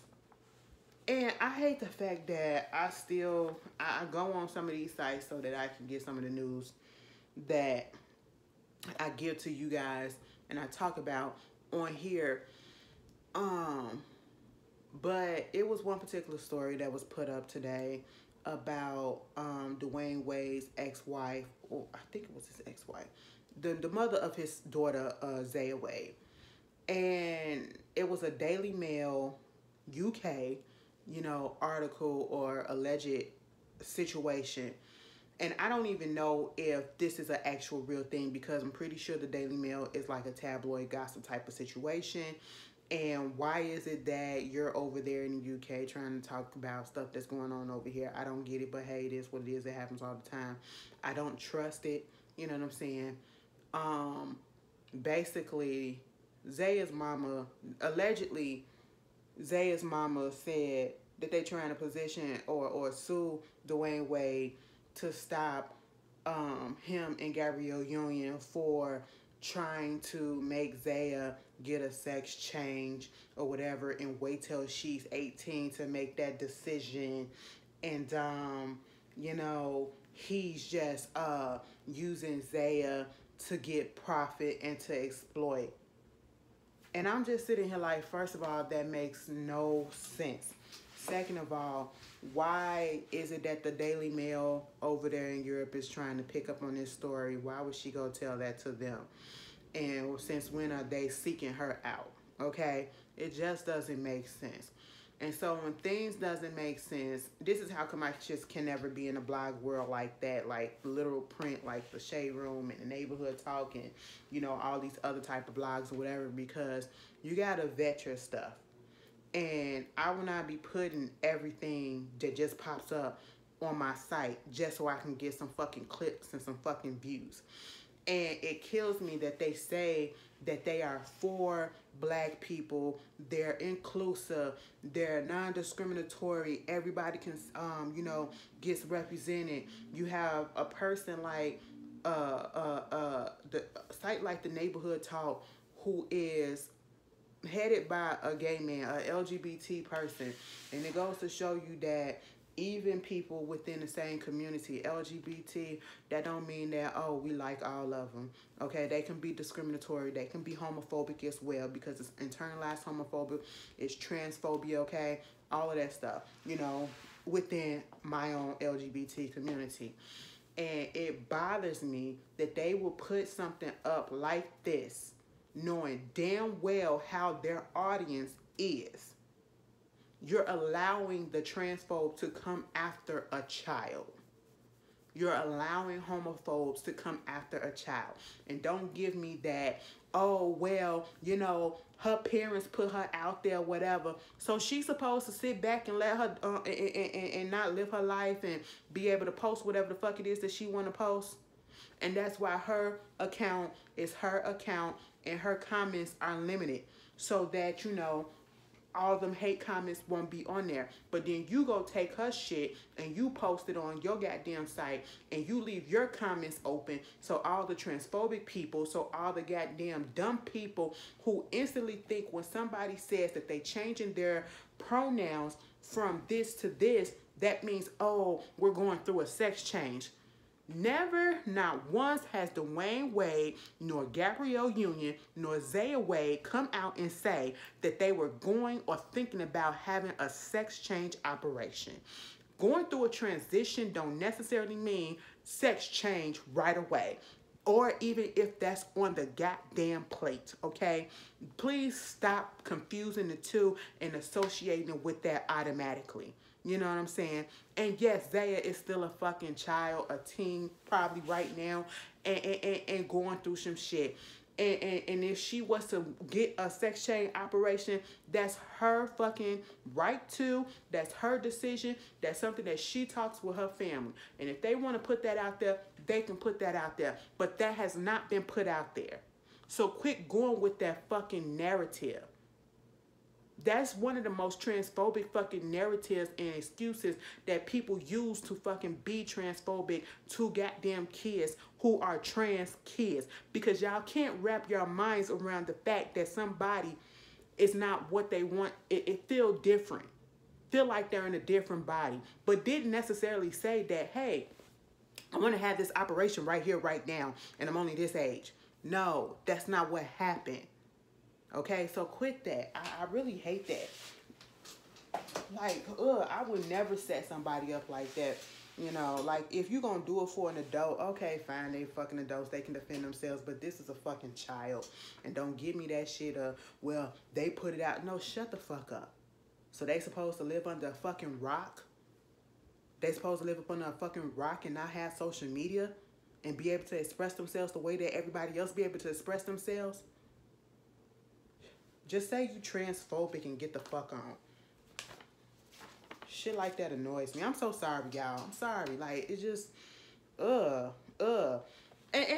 And I hate the fact that I go on some of these sites so that I can get some of the news that I give to you guys and I talk about on here. But it was one particular story that was put up today about Dwayne Wade's ex-wife, or I think it was his ex-wife, the mother of his daughter, Zaya Wade. And it was a Daily Mail UK, you know, article or alleged situation. And I don't even know if this is an actual real thing, because I'm pretty sure the Daily Mail is like a tabloid gossip type of situation. And why is it that you're over there in the UK trying to talk about stuff that's going on over here? I don't get it, but hey, it is what it is. It happens all the time. I don't trust it. You know what I'm saying? Basically, allegedly, Zaya's mama said that they trying to position or sue Dwayne Wade to stop him and Gabrielle Union for trying to make Zaya get a sex change or whatever and wait till she's 18 to make that decision. And you know, he's just using Zaya to get profit and to exploit. And I'm just sitting here like, first of all, that makes no sense. Second of all, why is it that the Daily Mail over there in Europe is trying to pick up on this story? Why would she go tell that to them? And since when are they seeking her out? Okay? It just doesn't make sense. And so when things doesn't make sense, this is how come I just can never be in a blog world like that, like literal print, like the Shade Room and the Neighborhood Talk and, you know, all these other type of blogs or whatever, because you got to vet your stuff. And I will not be putting everything that just pops up on my site just so I can get some fucking clicks and some fucking views. And it kills me that they say that they are for black people, they're inclusive, they're non-discriminatory, everybody can, you know, gets represented. You have a person like, the site like the Neighborhood Talk, who is headed by a gay man, a LGBT person, and it goes to show you that even people within the same community, LGBT, that don't mean that, oh, we like all of them. Okay, they can be discriminatory, they can be homophobic as well, because it's internalized homophobia, it's transphobia, okay, all of that stuff, you know, within my own LGBT community. And it bothers me that they will put something up like this, knowing damn well how their audience is. You're allowing the transphobe to come after a child. You're allowing homophobes to come after a child. And don't give me that, oh, well, you know, her parents put her out there, whatever. So she's supposed to sit back and let her, and not live her life and be able to post whatever the fuck it is that she want to post. And that's why her account is her account and her comments are limited so that, you know, all them hate comments won't be on there. But then you go take her shit and you post it on your goddamn site and you leave your comments open so all the transphobic people, so all the goddamn dumb people who instantly think when somebody says that they changing their pronouns from this to this, that means, oh, we're going through a sex change. Never, not once has Dwayne Wade, nor Gabrielle Union, nor Zaya Wade come out and say that they were going or thinking about having a sex change operation. Going through a transition don't necessarily mean sex change right away. Or even if that's on the goddamn plate, okay? Please stop confusing the two and associating it with that automatically. You know what I'm saying? And yes, Zaya is still a fucking child, a teen probably right now, and going through some shit. And if she was to get a sex change operation, that's her fucking right to. That's her decision. That's something that she talks with her family. And if they want to put that out there, they can put that out there. But that has not been put out there. So quit going with that fucking narrative. That's one of the most transphobic fucking narratives and excuses that people use to fucking be transphobic to goddamn kids who are trans kids. Because y'all can't wrap your minds around the fact that somebody is not what they want. It feel different. Feel like they're in a different body. But didn't necessarily say that, hey, I want to have this operation right here, right now, and I'm only this age. No, that's not what happened. Okay, so quit that. I really hate that. Like, I would never set somebody up like that. You know, like, if you're going to do it for an adult, okay, fine, they fucking adults, they can defend themselves, but this is a fucking child. And don't give me that shit of, well, they put it out. No, shut the fuck up. So they supposed to live under a fucking rock? They supposed to live up under a fucking rock and not have social media and be able to express themselves the way that everybody else be able to express themselves? Just say you transphobic and get the fuck on. Shit like that annoys me. I'm so sorry, y'all. I'm sorry. Like, it's just, And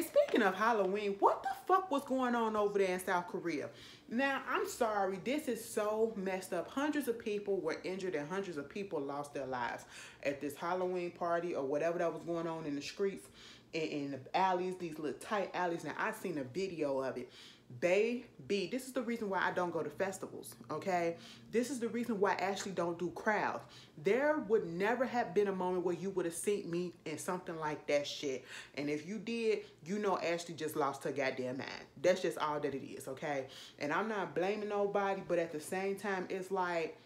speaking of Halloween, what the fuck was going on over there in South Korea? Now, I'm sorry. This is so messed up. Hundreds of people were injured and hundreds of people lost their lives at this Halloween party or whatever that was going on in the streets, in the alleys, these little tight alleys. Now, I've seen a video of it. Baby, this is the reason why I don't go to festivals, okay? This is the reason why I actually don't do crowds. There would never have been a moment where you would have seen me in something like that shit. And if you did, you know Ashley just lost her goddamn mind. That's just all that it is, okay? And I'm not blaming nobody, but at the same time, it's like,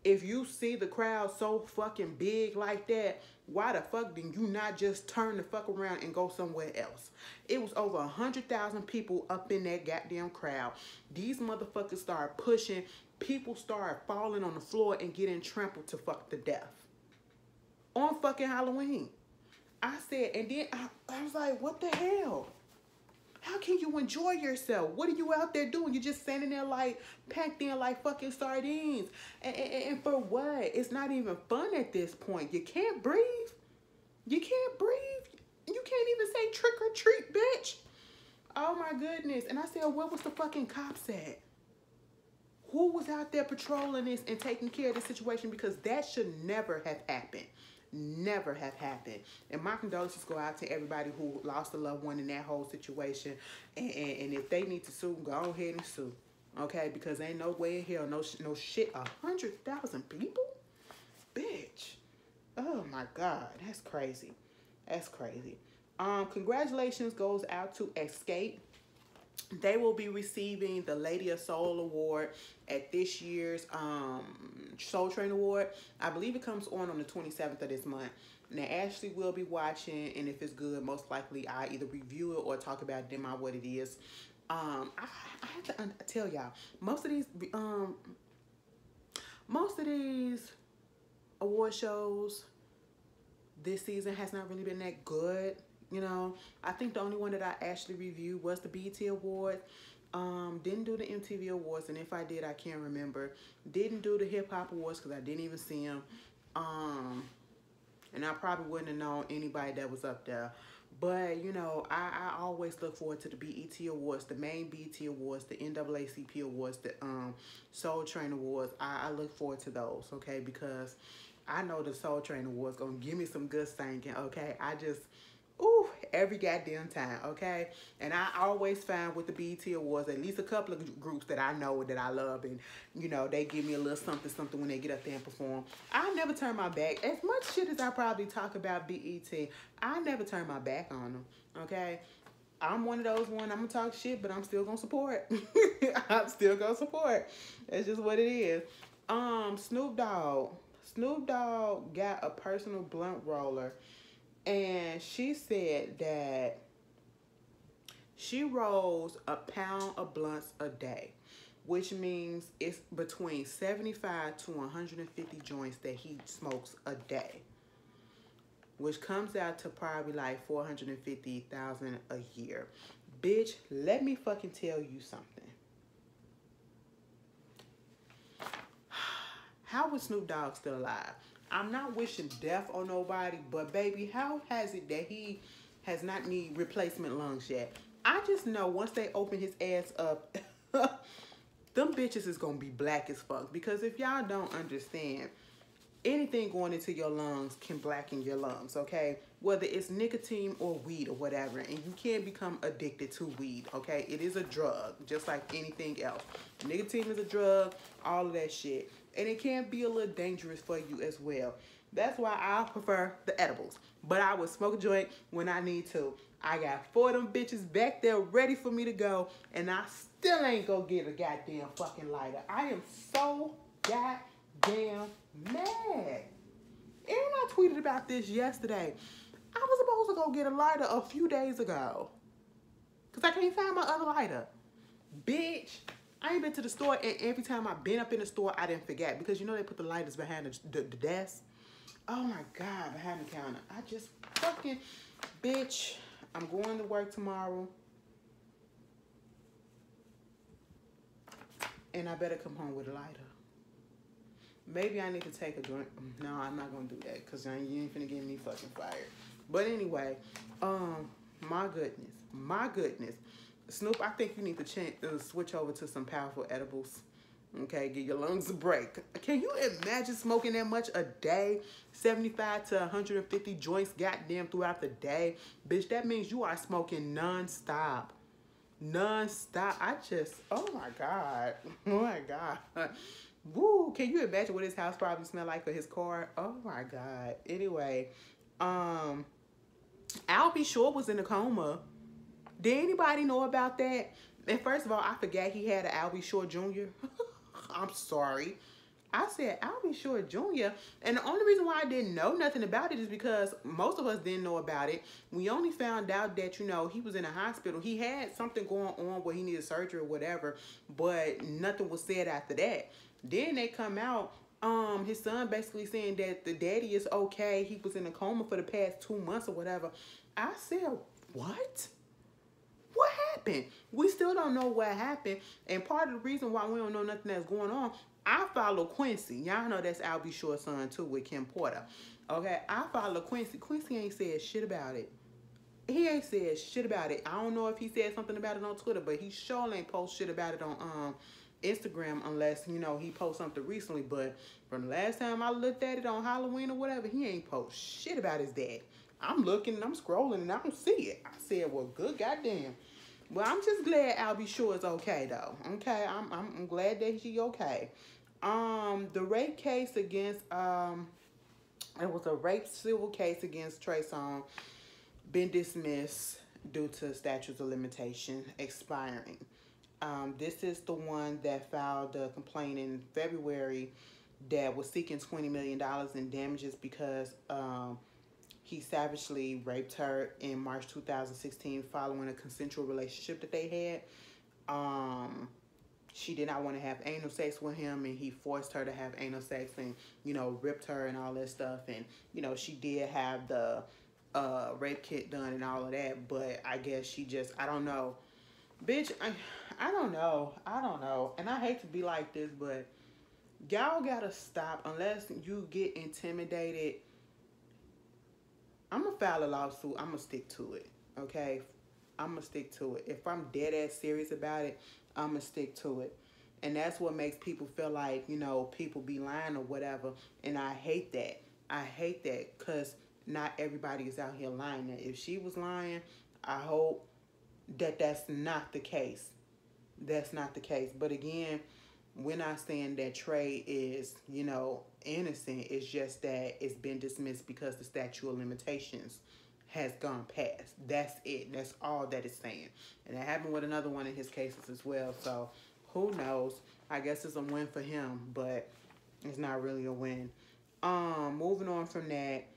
if you see the crowd so fucking big like that, why the fuck did you not just turn the fuck around and go somewhere else? It was over 100,000 people up in that goddamn crowd. These motherfuckers started pushing. People started falling on the floor and getting trampled to fuck to death. On fucking Halloween. I said, and then I was like, what the hell? How can you enjoy yourself? What are you out there doing? You're just standing there like, packed in like fucking sardines. And for what? It's not even fun at this point. You can't breathe. You can't breathe. You can't even say trick or treat, bitch. Oh my goodness. And I said, where was the fucking cops at? Who was out there patrolling this and taking care of the situation? Because that should never have happened. Never have happened. And my condolences go out to everybody who lost a loved one in that whole situation. And if they need to sue, go ahead and sue. Okay? Because ain't no way in hell, no shit. 100,000 people? Bitch. Oh my God. That's crazy. That's crazy. Congratulations goes out to Xscape. They will be receiving the Lady of Soul Award at this year's Soul Train Award. I believe it comes on the 27th of this month. Now, Ashley will be watching, and if it's good, most likely I either review it or talk about them on what it is. I have to tell y'all, most of these award shows, this season has not really been that good. You know, I think the only one that I actually reviewed was the BET Awards. Didn't do the MTV Awards, and if I did, I can't remember. Didn't do the Hip Hop Awards because I didn't even see them. And I probably wouldn't have known anybody that was up there. But, you know, I always look forward to the BET Awards, the main BET Awards, the NAACP Awards, the Soul Train Awards. I look forward to those, okay? Because I know the Soul Train Awards going to give me some good thinking, okay? I just, ooh, every goddamn time, okay? And I always find with the BET Awards, at least a couple of groups that I know that I love, and, you know, they give me a little something when they get up there and perform. I never turn my back. As much shit as I probably talk about BET, I never turn my back on them, okay? I'm one of those I'm going to talk shit, but I'm still going to support. I'm still going to support. That's just what it is. Snoop Dogg. Snoop Dogg got a personal blunt roller. And she said that she rolls a pound of blunts a day, which means it's between 75 to 150 joints that he smokes a day, which comes out to probably like 450,000 a year. Bitch, let me fucking tell you something. How is Snoop Dogg still alive? I'm not wishing death on nobody, but baby, how has it that he has not need replacement lungs yet? I just know once they open his ass up, them bitches is gonna be black as fuck. Because if y'all don't understand, anything going into your lungs can blacken your lungs, okay? Whether it's nicotine or weed or whatever, and you can't become addicted to weed, okay? It is a drug, just like anything else. Nicotine is a drug, all of that shit. And it can be a little dangerous for you as well. That's why I prefer the edibles. But I would smoke a joint when I need to. I got 4 of them bitches back there ready for me to go, and I still ain't gonna get a goddamn fucking lighter. I am so goddamn mad. And I tweeted about this yesterday. I was supposed to go get a lighter a few days ago, because I can't find my other lighter. Bitch, I ain't been to the store, and every time I've been up in the store, I didn't forget. Because you know they put the lighters behind the desk. Oh my God, behind the counter. I just fucking, bitch, I'm going to work tomorrow. And I better come home with a lighter. Maybe I need to take a drink. No, I'm not going to do that, because you ain't finna get me fucking fired. But anyway, my goodness. Snoop, I think you need to switch over to some powerful edibles. Okay, give your lungs a break. Can you imagine smoking that much a day? 75 to 150 joints goddamn throughout the day. Bitch, that means you are smoking non-stop. Non-stop. Oh my God. Oh my God. Woo, can you imagine what his house probably smelled like for his car? Oh my God. Anyway, Al B. Sure was in a coma. Did anybody know about that? And first of all, I forgot he had an Al B. Sure Jr. I'm sorry. I said Al B. Sure Jr. And the only reason why I didn't know nothing about it is because most of us didn't know about it. We only found out that, you know, he was in a hospital. He had something going on where he needed surgery or whatever, but nothing was said after that. Then they come out, his son basically saying that the daddy is okay. He was in a coma for the past 2 months or whatever. I said, what? What happened? We still don't know what happened. And part of the reason why we don't know nothing that's going on, I follow Quincy. Y'all know that's Al B. Sure's son too, with Kim Porter. Okay, I follow Quincy. Quincy ain't said shit about it. He ain't said shit about it. I don't know if he said something about it on Twitter, but he sure ain't post shit about it on Instagram unless, you know, he post something recently. But from the last time I looked at it on Halloween or whatever, he ain't post shit about his dad. I'm looking and I'm scrolling and I don't see it. I said, well, good goddamn. Well, I'm just glad Al B. Sure is okay though. Okay, I'm glad that he okay. The rape case against it was a rape civil case against Trey Songz been dismissed due to statutes of limitation expiring. This is the one that filed the complaint in February that was seeking $20 million in damages because he savagely raped her in March 2016 following a consensual relationship that they had. she did not want to have anal sex with him, and he forced her to have anal sex, and ripped her and all that stuff. And she did have the rape kit done and all of that, but I guess she just, I don't know, bitch. I don't know, and I hate to be like this, but y'all gotta stop. Unless you get intimidated, I'm gonna file a lawsuit. I'm gonna stick to it. Okay, I'm gonna stick to it. If I'm dead ass serious about it, I'm gonna stick to it. And that's what makes people feel like, people be lying or whatever. And I hate that. I hate that, because not everybody is out here lying. If she was lying, I hope that that's not the case. That's not the case. But again, we're not saying that Trey is, innocent. It's just that it's been dismissed because the statute of limitations has gone past. That's it. That's all that it's saying. And it happened with another one of his cases as well. So who knows? I guess it's a win for him, but it's not really a win. Moving on from that,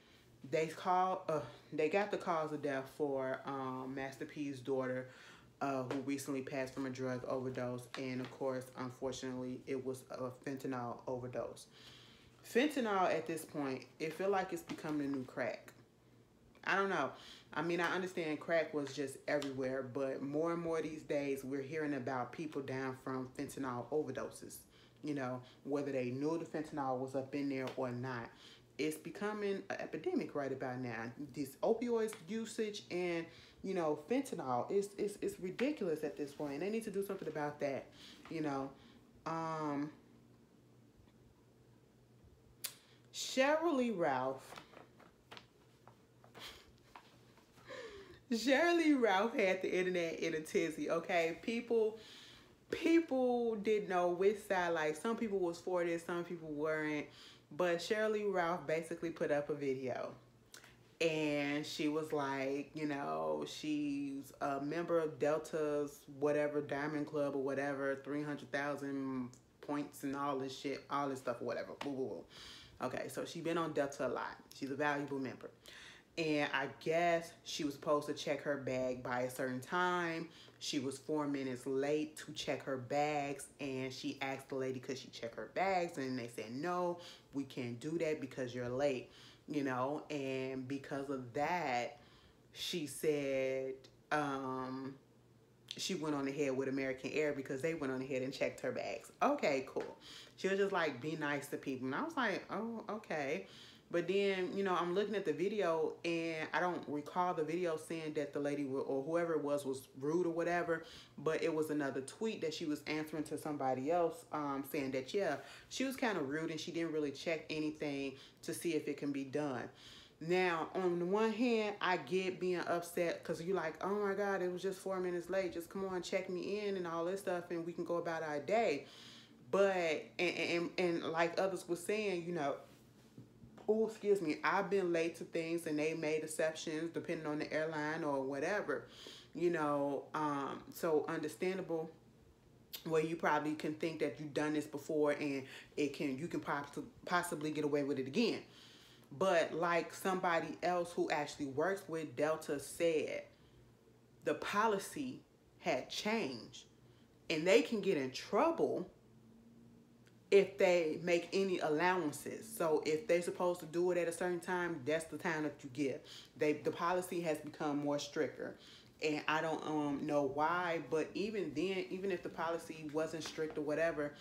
they got the cause of death for Master P's daughter, who recently passed from a drug overdose, and of course, unfortunately, it was a fentanyl overdose. Fentanyl at this point, it feel like it's becoming the new crack. I don't know. I mean, I understand crack was just everywhere, but more and more these days, we're hearing about people down from fentanyl overdoses. Whether they knew the fentanyl was up in there or not. It's becoming an epidemic right about now. This opioid usage and, fentanyl is ridiculous at this point. And they need to do something about that, Sheryl Lee Ralph. Sheryl Lee Ralph had the internet in a tizzy, okay? People didn't know which side. Like, some people was for this, some people weren't. But Sheryl Lee Ralph basically put up a video. And she was like, she's a member of Delta's whatever, Diamond Club or whatever, 300,000 points and all this shit, all this stuff or whatever. Boo, boo, boo. Okay, so she's been on Delta a lot. She's a valuable member. And I guess she was supposed to check her bag by a certain time. She was 4 minutes late to check her bags. And she asked the lady, could she check her bags? And they said, no, we can't do that because you're late. And because of that, she said, she went on ahead with American Air because they went on ahead and checked her bags. Okay, cool. She was just like, be nice to people. And I was like, oh, okay. But then, I'm looking at the video, and I don't recall the video saying that the lady or whoever it was rude or whatever. But it was another tweet that she was answering to somebody else, saying that, yeah, she was kind of rude and she didn't really check anything to see if it can be done. Now, on the one hand, I get being upset because you're like, oh my God, it was just 4 minutes late. Just come on, check me in and all this stuff, and we can go about our day. But, and like others were saying, oh, excuse me, I've been late to things and they made exceptions depending on the airline or whatever, so understandable where you probably can think that you've done this before and you can possibly get away with it again. But like somebody else who actually works with Delta said, the policy had changed and they can get in trouble if they make any allowances. So if they're supposed to do it at a certain time, that's the time that you give. The policy has become more stricter. And I don't know why, but even then, even if the policy wasn't strict or whatever,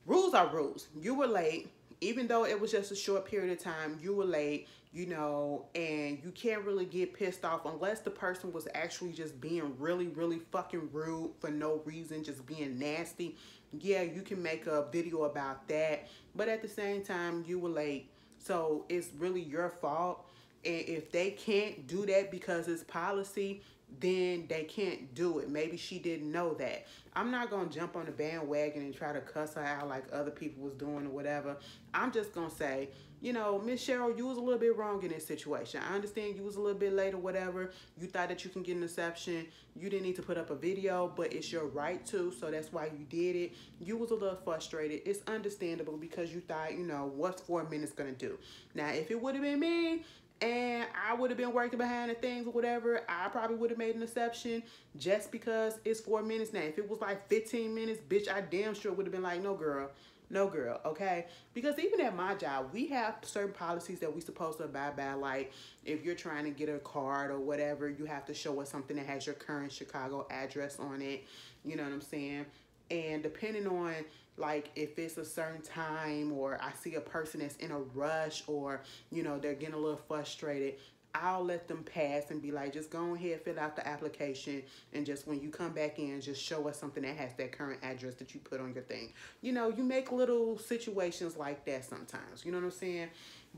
rules are rules. You were late, even though it was just a short period of time, you were late, and you can't really get pissed off unless the person was actually just being really, really fucking rude for no reason, just being nasty. Yeah, you can make a video about that, but at the same time, you were late. So it's really your fault. And if they can't do that because it's policy, then they can't do it. Maybe she didn't know that. I'm not going to jump on the bandwagon and try to cuss her out like other people was doing or whatever. I'm just going to say, Miss Sheryl, you was a little bit wrong in this situation. I understand you was a little bit late or whatever. You thought that you can get an exception. You didn't need to put up a video, but it's your right to, so that's why you did it. You was a little frustrated. It's understandable because you thought, what's 4 minutes going to do? Now, if it would have been me, and I would have been working behind the things or whatever, I probably would have made an exception just because it's 4 minutes now. If it was like 15 minutes, bitch, I damn sure would have been like, no, girl. No, girl, okay? Because even at my job, we have certain policies that we supposed to abide by. Like, if you're trying to get a card or whatever, you have to show us something that has your current Chicago address on it. You know what I'm saying? And depending on, like, if it's a certain time or I see a person that's in a rush or, you know, they're getting a little frustrated, I'll let them pass and be like, just go ahead, fill out the application, and just when you come back in, just show us something that has that current address that you put on your thing. You know, you make little situations like that sometimes. You know what I'm saying?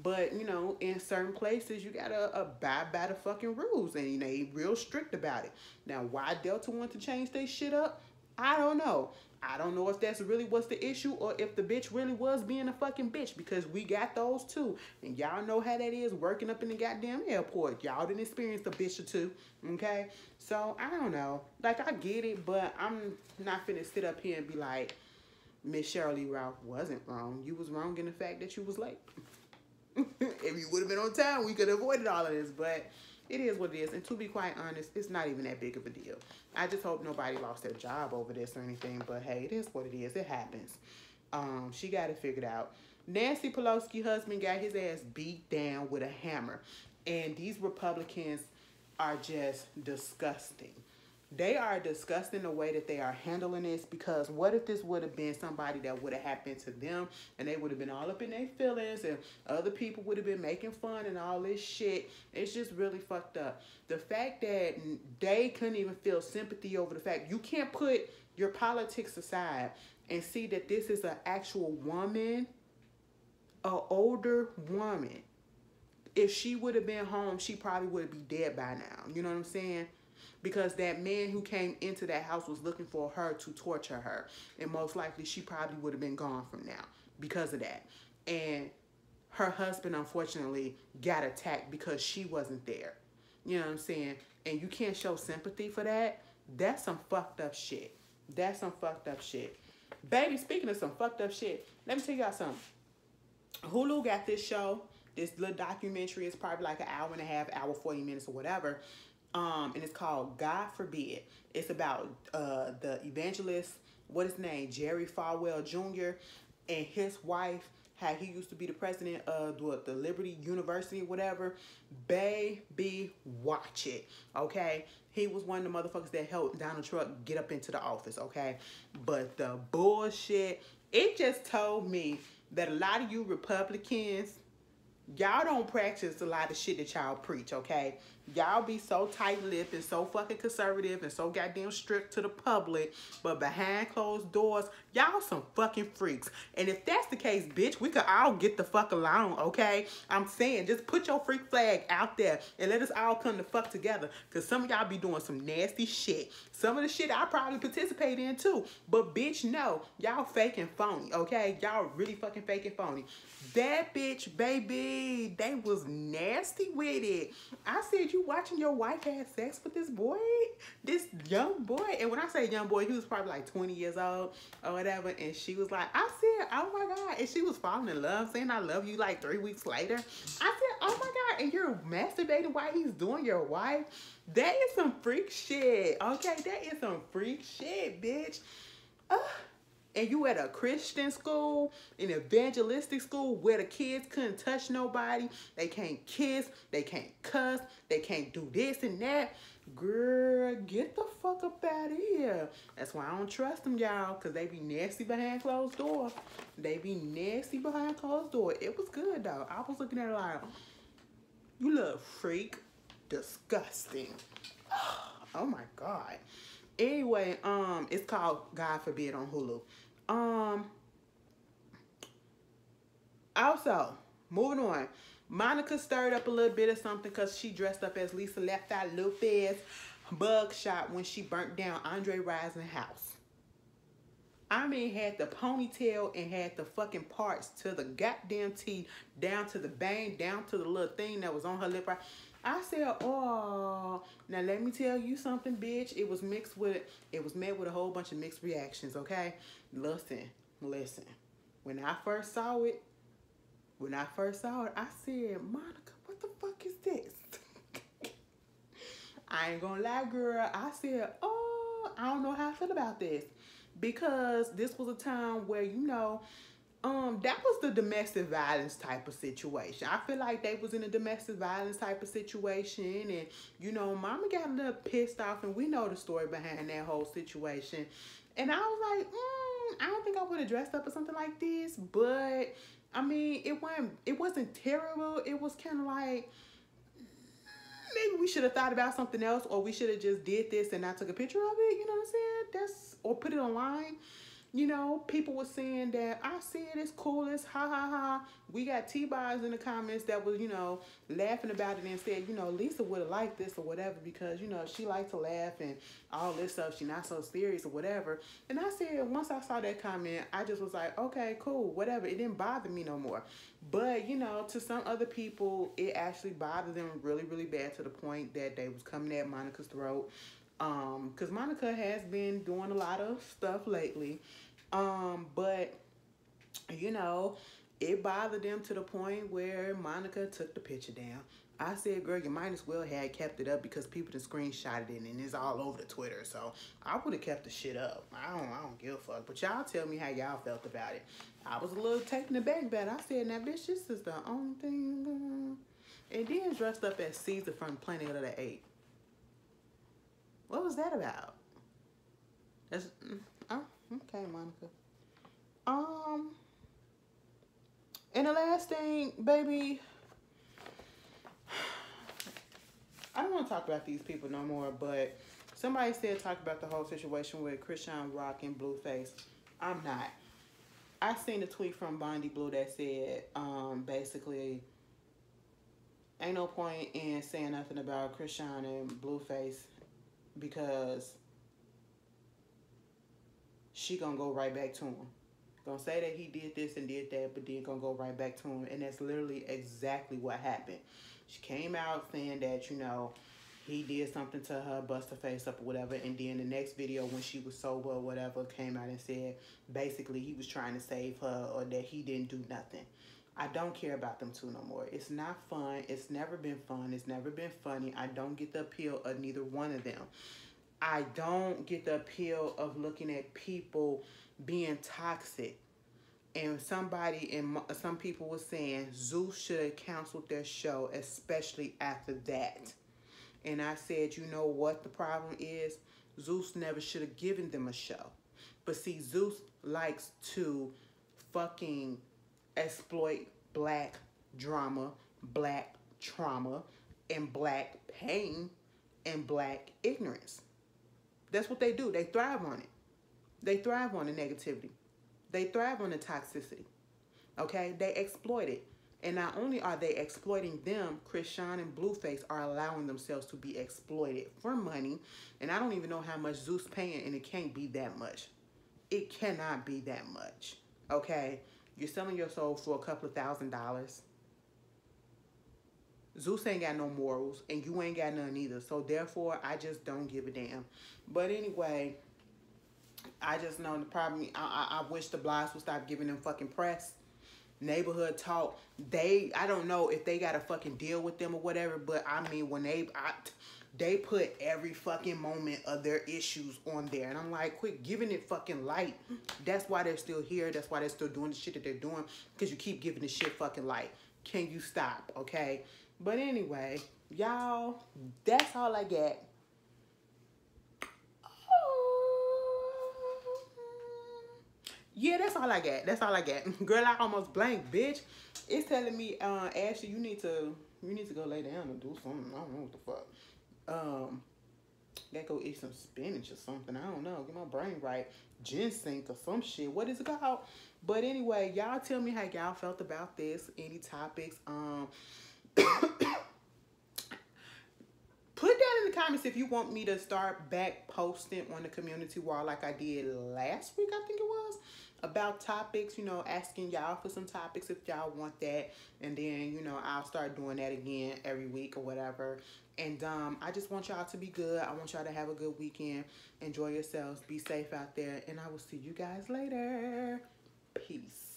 But, you know, in certain places, you gotta abide by the fucking rules, and you know, they real strict about it. Now, why Delta want to change their shit up? I don't know. I don't know if that's really what's the issue or if the bitch really was being a fucking bitch, because we got those too. And y'all know how that is working up in the goddamn airport. Y'all didn't experience a bitch or two, okay? So, I don't know. Like, I get it, but I'm not finna sit up here and be like, Miss Shirley Ralph wasn't wrong. You was wrong in the fact that you was late. If you would have been on time, we could have avoided all of this, but it is what it is. And to be quite honest, it's not even that big of a deal. I just hope nobody lost their job over this or anything, but hey, it is what it is. It happens. She got it figured out. Nancy Pelosi's husband got his ass beat down with a hammer. And these Republicans are just disgusting. They are disgusting the way that they are handling this, because what if this would have been somebody that would have happened to them and they would have been all up in their feelings and other people would have been making fun and all this shit. It's just really fucked up. The fact that they couldn't even feel sympathy over the fact you can't put your politics aside and see that this is an actual woman, an older woman. If she would have been home, she probably would be dead by now. You know what I'm saying? Because that man who came into that house was looking for her to torture her. And most likely she probably would have been gone from now because of that. And her husband, unfortunately, got attacked because she wasn't there. You know what I'm saying? And you can't show sympathy for that. That's some fucked up shit. That's some fucked up shit. Baby, speaking of some fucked up shit, let me tell y'all something. Hulu got this show. This little documentary is probably like an hour and a half, hour, 40 minutes or whatever. And it's called God Forbid. It's about the evangelist, what is his name, Jerry Falwell Jr. and his wife, how he used to be the president of the Liberty University, whatever. Baby, watch it, okay? He was one of the motherfuckers that helped Donald Trump get up into the office, okay? But the bullshit, it just told me that a lot of you Republicans, y'all don't practice a lot of shit that y'all preach, okay? Y'all be so tight-lipped and so fucking conservative and so goddamn strict to the public, but behind closed doors, y'all some fucking freaks. And if that's the case, bitch, we could all get the fuck along, okay? I'm saying, just put your freak flag out there and let us all come the fuck together, because some of y'all be doing some nasty shit. Some of the shit I probably participate in too, but bitch, no, y'all fake and phony, okay? Y'all really fucking fake and phony. That bitch, baby, they was nasty with it. I said, you watching your wife have sex with this boy? This young boy? And when I say young boy, he was probably like 20 years old or whatever. And she was like, I said, oh my God. And she was falling in love, saying I love you like 3 weeks later. I said, oh my God. And you're masturbating while he's doing your wife? That is some freak shit. Okay, that is some freak shit, bitch. And you at a Christian school, an evangelistic school where the kids couldn't touch nobody. They can't kiss. They can't cuss. They can't do this and that. Girl, get the fuck up out of here. That's why I don't trust them, y'all, because they be nasty behind closed doors. They be nasty behind closed doors. It was good, though. I was looking at it like, you little freak. Disgusting. Oh, my God. Anyway, it's called God Forbid on Hulu. Also, moving on. Monica stirred up a little bit of something because she dressed up as Lisa Left Eye Lopez mugshot when she burnt down Andre Rison's house. I mean, had the ponytail and had the fucking parts to the goddamn teeth, down to the bang, down to the little thing that was on her lip. I said, oh, now let me tell you something, bitch. It was met with a whole bunch of mixed reactions, okay? Listen. When I first saw it, I said, Monica, what the fuck is this? I ain't gonna lie, girl. I said, oh, I don't know how I feel about this. Because this was a time where, you know, that was the domestic violence type of situation. I feel like they was in a domestic violence type of situation, and you know, mama got a little pissed off, and we know the story behind that whole situation. And I was like, I don't think I would have dressed up or something like this, but I mean, it wasn't terrible. It was kind of like, maybe we should have thought about something else, or we should have just did this and not took a picture of it. You know what I'm saying? Or put it online. You know, people were saying that I see it, it's cool, it's ha ha ha. We got T-Bars in the comments that was, you know, laughing about it and said, you know, Lisa would have liked this or whatever because, you know, she liked to laugh and all this stuff. She not so serious or whatever. And I said, once I saw that comment, I just was like, okay, cool, whatever. It didn't bother me no more. But, you know, to some other people, it actually bothered them really, really bad to the point that they was coming at Monica's throat. Because Monica has been doing a lot of stuff lately. But, you know, it bothered them to the point where Monica took the picture down. I said, girl, you might as well have kept it up because people have screenshotted it and it's all over the Twitter. So I would have kept the shit up. I don't give a fuck. But y'all tell me how y'all felt about it. I was a little taken aback about it. I said, now, bitch, this is the only thing. And then dressed up as Caesar from Planet of the Apes. What was that about? That's, oh, okay, Monica. And the last thing, baby, I don't want to talk about these people no more, but somebody said talk about the whole situation with Chrisean Rock and Blueface. I'm not. I seen a tweet from Bondi Blue that said, basically, ain't no point in saying nothing about Chrisean and Blueface because she gonna go right back to him. Gonna say that he did this and did that, but then gonna go right back to him. And that's literally exactly what happened. She came out saying that, you know, he did something to her, bust her face up or whatever. And then the next video when she was sober or whatever came out and said basically he was trying to save her or that he didn't do nothing. I don't care about them two no more. It's not fun. It's never been fun. It's never been funny. I don't get the appeal of neither one of them. I don't get the appeal of looking at people being toxic. And some people were saying Zeus should have canceled their show, especially after that. And I said, you know what the problem is? Zeus never should have given them a show. But see, Zeus likes to fucking exploit black drama, black trauma, and black pain, and black ignorance. That's what they do. They thrive on it. They thrive on the negativity. They thrive on the toxicity. Okay? They exploit it. And not only are they exploiting them, Chrisean and Blueface are allowing themselves to be exploited for money. And I don't even know how much Zeus paying, and it can't be that much. It cannot be that much. Okay? You're selling your soul for a couple of $1,000s. Zeus ain't got no morals, and you ain't got none either. So therefore, I just don't give a damn. But anyway, I just know the problem. I wish the blogs would stop giving them fucking press. Neighborhood Talk. I don't know if they got a fucking deal with them or whatever, but I mean, when they put every fucking moment of their issues on there. And I'm like, quit giving it fucking light. That's why they're still here. That's why they're still doing the shit that they're doing. Because you keep giving the shit fucking light. Can you stop, okay? But anyway, y'all, that's all I got. Yeah, that's all I got. That's all I got. Girl, I almost blanked, bitch. It's telling me, Ashley, you need to go lay down and do something. I don't know what the fuck. Gotta go eat some spinach or something. I don't know. Get my brain right. Ginseng or some shit. What is it called? But anyway, y'all tell me how y'all felt about this. Any topics. Put that in the comments if you want me to start back posting on the community wall like I did last week, I think it was, about topics, you know, asking y'all for some topics if y'all want that. And then, you know, I'll start doing that again every week or whatever. And I just want y'all to be good. I want y'all to have a good weekend. Enjoy yourselves. Be safe out there. And I will see you guys later. Peace.